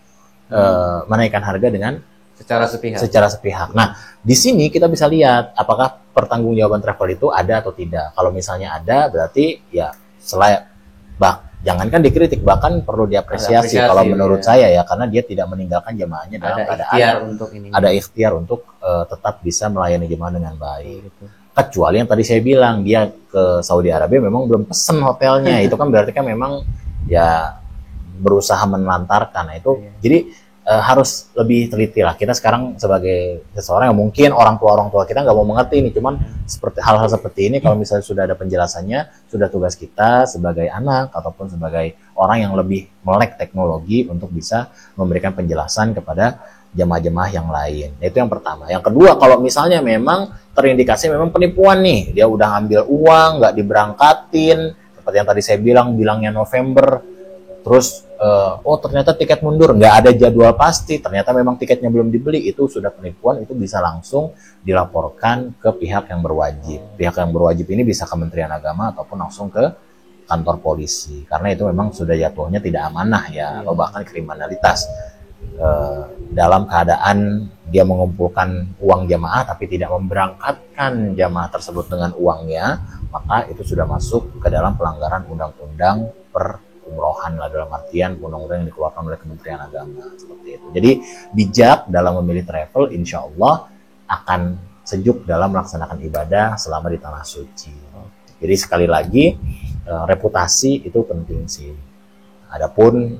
menaikkan harga dengan secara sepihak. Nah, di sini kita bisa lihat apakah pertanggungjawaban travel itu ada atau tidak. Kalau misalnya ada, berarti ya jangankan dikritik, bahkan perlu diapresiasi kalau menurut saya ya, karena dia tidak meninggalkan jamaahnya dalam keadaan ada ikhtiar untuk tetap bisa melayani jamaah dengan baik. Kecuali yang tadi saya bilang, dia ke Saudi Arabia memang belum pesen hotelnya, itu kan berarti kan memang ya berusaha menelantarkan. Nah, itu jadi harus lebih teliti lah. Kita sekarang sebagai seseorang yang mungkin orang tua kita nggak mau mengerti ini, cuman seperti hal-hal seperti ini kalau misalnya sudah ada penjelasannya, sudah tugas kita sebagai anak ataupun sebagai orang yang lebih melek teknologi untuk bisa memberikan penjelasan kepada jemaah-jemaah yang lain. Itu yang pertama. Yang kedua, kalau misalnya memang terindikasi memang penipuan nih, dia udah ngambil uang, nggak diberangkatin, seperti yang tadi saya bilangnya November, terus ternyata tiket mundur, nggak ada jadwal pasti, ternyata memang tiketnya belum dibeli, itu sudah penipuan, itu bisa langsung dilaporkan ke pihak yang berwajib. Pihak yang berwajib ini bisa Kementerian Agama ataupun langsung ke kantor polisi, karena itu memang sudah jatuhnya tidak amanah ya, atau bahkan kriminalitas. Dalam keadaan dia mengumpulkan uang jamaah tapi tidak memberangkatkan jamaah tersebut dengan uangnya, maka itu sudah masuk ke dalam pelanggaran undang-undang umrohan lah, dalam artian undang-undang yang dikeluarkan oleh Kementerian Agama seperti itu. Jadi bijak dalam memilih travel, insya Allah akan sejuk dalam melaksanakan ibadah selama di tanah suci. Jadi sekali lagi reputasi itu penting sih. Adapun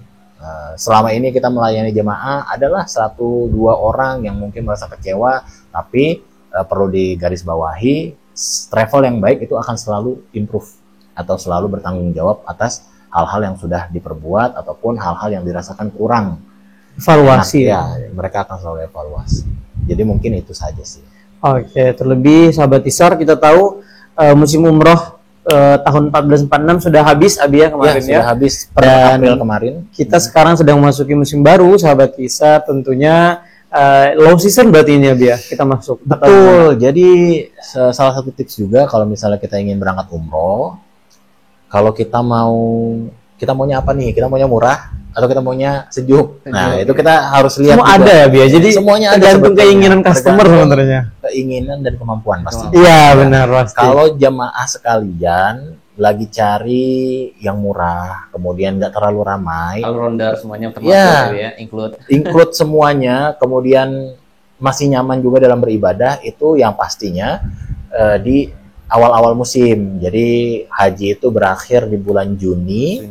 selama ini kita melayani jemaah adalah 1-2 orang yang mungkin merasa kecewa, tapi perlu digarisbawahi, travel yang baik itu akan selalu improve atau selalu bertanggung jawab atas hal-hal yang sudah diperbuat ataupun hal-hal yang dirasakan kurang. Evaluasi ya, mereka akan selalu evaluasi. Jadi mungkin itu saja sih. Oke, terlebih sahabat Isar, kita tahu musim umroh tahun 1446 sudah habis, Abi ya, kemarin ya. Sudah habis per April kemarin. Kita sekarang sedang memasuki musim baru, sahabat Isar, tentunya low season berarti ini, Abi ya, kita masuk. Betul. Jadi salah satu tips juga kalau misalnya kita ingin berangkat umroh, kalau kita maunya apa nih? Kita maunya murah atau kita maunya sejuk? Nah, itu kita harus lihat. Semua juga ada ya, Bia. Jadi semuanya ada, tergantung keinginan customer sebenarnya. Keinginan dan kemampuan pasti. Iya, benar pasti. Kalau jamaah sekalian lagi cari yang murah, kemudian nggak terlalu ramai. Kalau ronda semuanya termasuk ya, include semuanya, kemudian masih nyaman juga dalam beribadah, itu yang pastinya di awal-awal musim. Jadi haji itu berakhir di bulan Juni.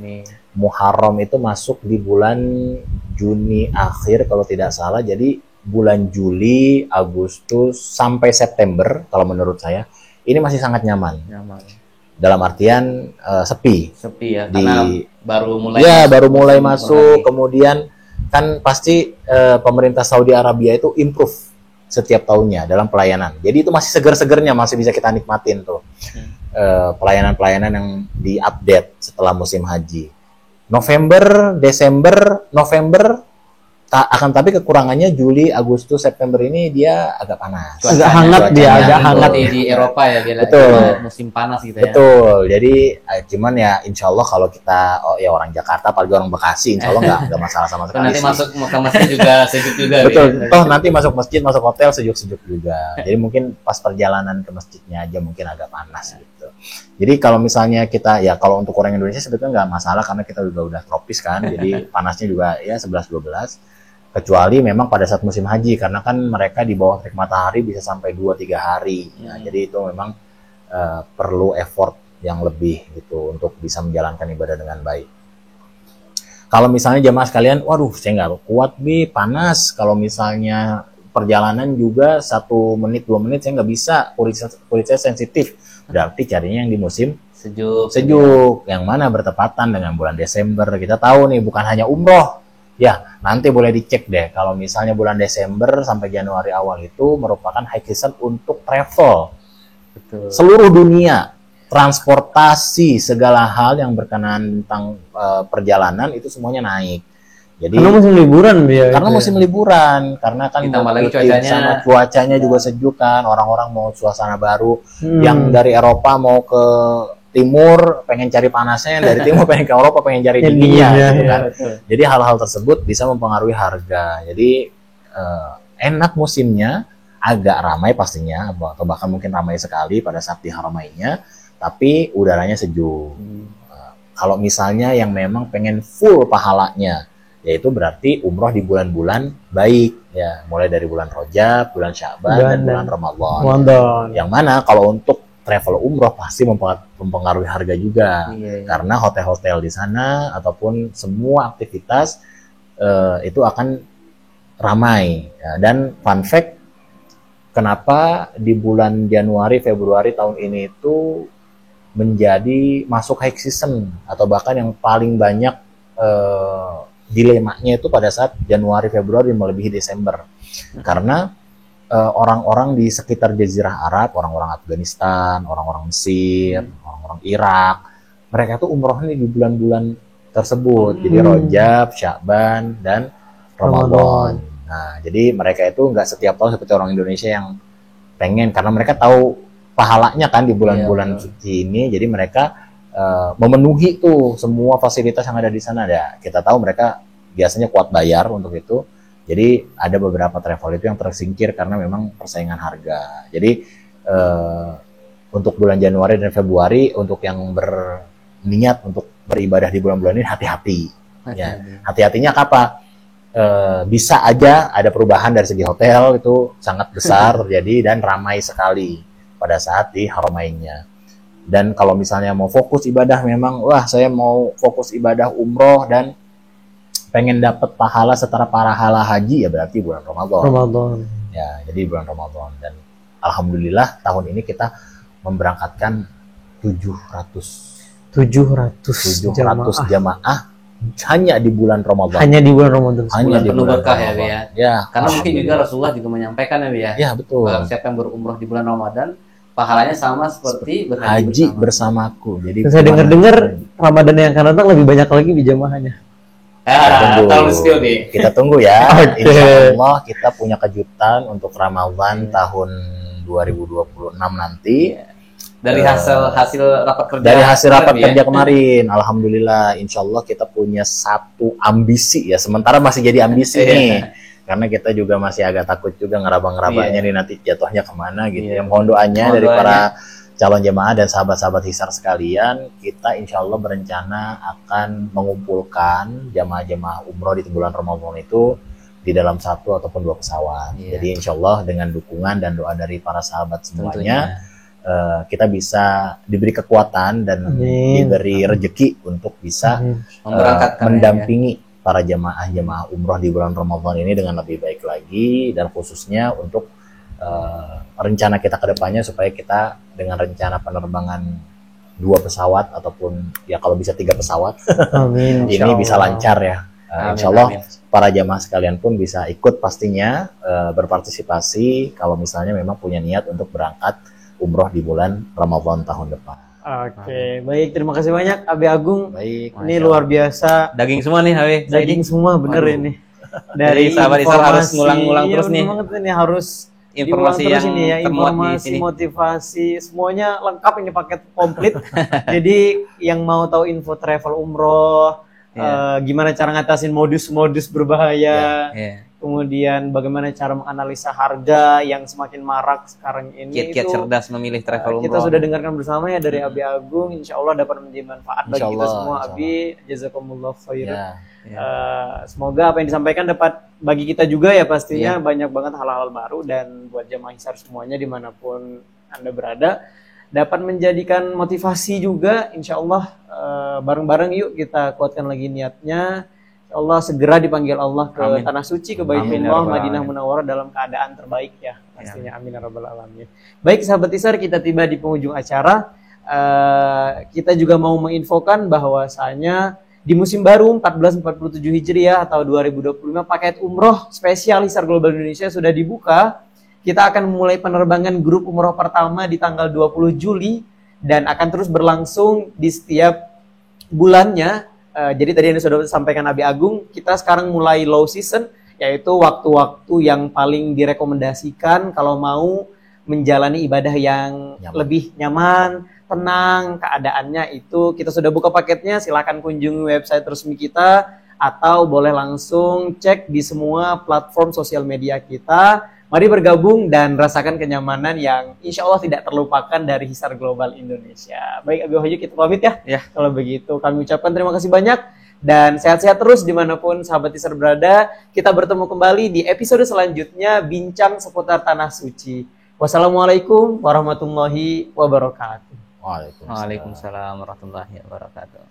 Muharram itu masuk di bulan Juni akhir kalau tidak salah. Jadi bulan Juli, Agustus sampai September kalau menurut saya ini masih sangat nyaman. Dalam artian sepi ya, karena baru mulai masuk. Kemudian kan pasti pemerintah Saudi Arabia itu improve setiap tahunnya dalam pelayanan. Jadi itu masih seger-segernya, masih bisa kita nikmatin tuh. Pelayanan-pelayanan yang diupdate setelah musim haji. November, akan tapi kekurangannya Juli, Agustus, September ini dia agak panas. Agak hangat di Eropa ya, betul. Musim panas gitu ya. Betul. Jadi cuman ya insya Allah kalau kita orang Jakarta, apalagi orang Bekasi, insya Allah nggak masalah sama sekali. Nanti masuk ke masjid juga sejuk juga. Betul. Nanti masuk masjid, masuk hotel sejuk-sejuk juga. Jadi mungkin pas perjalanan ke masjidnya aja mungkin agak panas gitu. Jadi kalau misalnya kita, ya kalau untuk orang Indonesia sebetulnya nggak masalah karena kita juga udah tropis kan, jadi panasnya juga ya 11-12. Kecuali memang pada saat musim haji, karena kan mereka di bawah terik matahari bisa sampai 2-3 hari. Nah, jadi itu memang perlu effort yang lebih gitu untuk bisa menjalankan ibadah dengan baik. Kalau misalnya jamaah sekalian, waduh saya nggak kuat panas. Kalau misalnya perjalanan juga 1 menit 2 menit saya nggak bisa, kulit saya sensitif. Berarti carinya yang di musim sejuk, yang mana bertepatan dengan bulan Desember. Kita tahu nih bukan hanya umroh, ya nanti boleh dicek deh. Kalau misalnya bulan Desember sampai Januari awal itu merupakan high season untuk travel. Betul. Seluruh dunia, transportasi, segala hal yang berkenaan tentang perjalanan itu semuanya naik. Jadi Karena musim liburan ya. karena musim liburan, karena kan Ditambah lagi sama cuacanya juga sejuk kan, orang-orang mau suasana baru. Yang dari Eropa mau ke timur pengen cari panasnya, yang dari timur pengen ke Eropa pengen cari dinginnya gitu kan. Jadi hal-hal tersebut bisa mempengaruhi harga. Jadi enak musimnya, agak ramai pastinya, atau bahkan mungkin ramai sekali pada saat di Haramainnya, tapi udaranya sejuk. Kalau misalnya yang memang pengen full pahalanya, yaitu berarti umroh di bulan-bulan baik ya, mulai dari bulan Rajab, bulan Sya'ban dan bulan Ramadan. Yang mana kalau untuk travel umroh pasti mempengaruhi harga juga, karena hotel-hotel di sana ataupun semua aktivitas itu akan ramai ya. Dan fun fact, kenapa di bulan Januari Februari tahun ini itu menjadi masuk high season, atau bahkan yang paling banyak dilemanya itu pada saat Januari Februari melebihi Desember, karena orang-orang di sekitar Jazirah Arab, orang-orang Afghanistan, orang-orang Mesir, orang-orang Irak, mereka tuh umrohnya di bulan-bulan tersebut. Jadi Rajab, Sya'ban, dan Ramadan. Nah, jadi mereka itu nggak setiap tahun seperti orang Indonesia yang pengen, karena mereka tahu pahalanya kan di bulan-bulan suci ini, jadi mereka memenuhi tuh semua fasilitas yang ada di sana. Ya, kita tahu mereka biasanya kuat bayar untuk itu. Jadi ada beberapa travel itu yang tersingkir karena memang persaingan harga. Jadi untuk bulan Januari dan Februari, untuk yang berniat untuk beribadah di bulan-bulan ini hati-hati. Ya, hati-hatinya apa? Bisa aja ada perubahan dari segi hotel, itu sangat besar terjadi dan ramai sekali pada saat di Haramainnya. Dan kalau misalnya mau fokus ibadah, memang wah saya mau fokus ibadah umroh dan pengen dapat pahala setara pahala haji, ya berarti bulan Ramadan. Ya, jadi bulan Ramadan. Dan alhamdulillah tahun ini kita memberangkatkan 700 jamaah hanya di bulan Ramadan. Hanya di bulan Ramadan. Hanya di bulan berkah ya, Bi ya. Ya, karena mungkin juga Rasulullah juga menyampaikan ya, Bi ya. Ya, betul. Siapa yang berumroh di bulan Ramadan, pahalanya sama seperti berhaji bersamaku. Jadi saya dengar-dengar Ramadan yang akan datang lebih banyak lagi bijamaahnya. Kita tunggu ya. Insya Allah kita punya kejutan untuk Ramadan tahun 2026 nanti. Dari hasil rapat kerja. Dari hasil rapat kerja kemarin, alhamdulillah, insya Allah kita punya satu ambisi ya. Sementara masih jadi ambisi nih. Karena kita juga masih agak takut juga ngeraba-ngerabanya nih nanti jatuhnya kemana gitu. Yang mohon doanya dari para calon jemaah dan sahabat-sahabat Hisar sekalian, kita insya Allah berencana akan mengumpulkan jemaah-jemaah umroh di bulan Ramadan itu di dalam 1 ataupun 2 pesawat. Jadi insya Allah dengan dukungan dan doa dari para sahabat semuanya, kita bisa diberi kekuatan dan diberi rezeki untuk bisa mendampingi para jemaah umroh di bulan Ramadan ini dengan lebih baik lagi, dan khususnya untuk rencana kita ke depannya supaya kita dengan rencana penerbangan 2 pesawat ataupun ya kalau bisa 3 pesawat ini bisa lancar ya. Insya Allah para jemaah sekalian pun bisa ikut pastinya berpartisipasi kalau misalnya memang punya niat untuk berangkat umroh di bulan Ramadan tahun depan. Oke, baik, terima kasih banyak Abi Agung. Baik, ini luar biasa. Daging semua nih, Abi. Daging semua bener ini. Dari sahabat Isar harus ngulang-ngulang terus nih. Ini harus informasi yang ini ya, informasi, motivasi, semuanya lengkap ini, paket komplit. Jadi yang mau tahu info travel umroh, gimana cara ngatasin modus-modus berbahaya, kemudian bagaimana cara menganalisa harga yang semakin marak sekarang ini, Kiat-kiat itu cerdas memilih travel kita umroh. sudah dengarkan bersama ya dari Abi Agung. Insya Allah dapat menjadi manfaat bagi Insya kita Allah, semua. insya Abi, jazakumullah khairan. Ya. Semoga apa yang disampaikan dapat bagi kita juga ya, pastinya Iya. banyak banget hal-hal baru, dan buat jamaah Hisar semuanya dimanapun Anda berada dapat menjadikan motivasi juga. Insya Allah bareng-bareng yuk kita kuatkan lagi niatnya. Insya Allah segera dipanggil Allah ke Amin. tanah suci, ke Amin, ya Baitullah Rabbal Madinah Alamin. Munawwarah dalam keadaan terbaik ya pastinya. Amin ya Rabbal Alamin. Baik sahabat Hisar, kita tiba di penghujung acara. Kita juga mau menginfokan bahwasanya di musim baru 1447 Hijriah atau 2025, paket umroh spesial Hisar Global Indonesia sudah dibuka. Kita akan memulai penerbangan grup umroh pertama di tanggal 20 Juli dan akan terus berlangsung di setiap bulannya. Jadi tadi yang sudah disampaikan Abi Agung, kita sekarang mulai low season, yaitu waktu-waktu yang paling direkomendasikan kalau mau menjalani ibadah yang lebih nyaman, tenang, keadaannya itu kita sudah buka paketnya. Silakan kunjungi website resmi kita atau boleh langsung cek di semua platform sosial media kita. Mari bergabung dan rasakan kenyamanan yang insya Allah tidak terlupakan dari Hisar Global Indonesia. Baik Abi Wahyu, kita pamit ya. Ya. Kalau begitu kami ucapkan terima kasih banyak dan sehat-sehat terus dimanapun sahabat Hisar berada. Kita bertemu kembali di episode selanjutnya, bincang seputar Tanah Suci. Wassalamualaikum warahmatullahi wabarakatuh. Waalaikumsalam warahmatullahi wabarakatuh.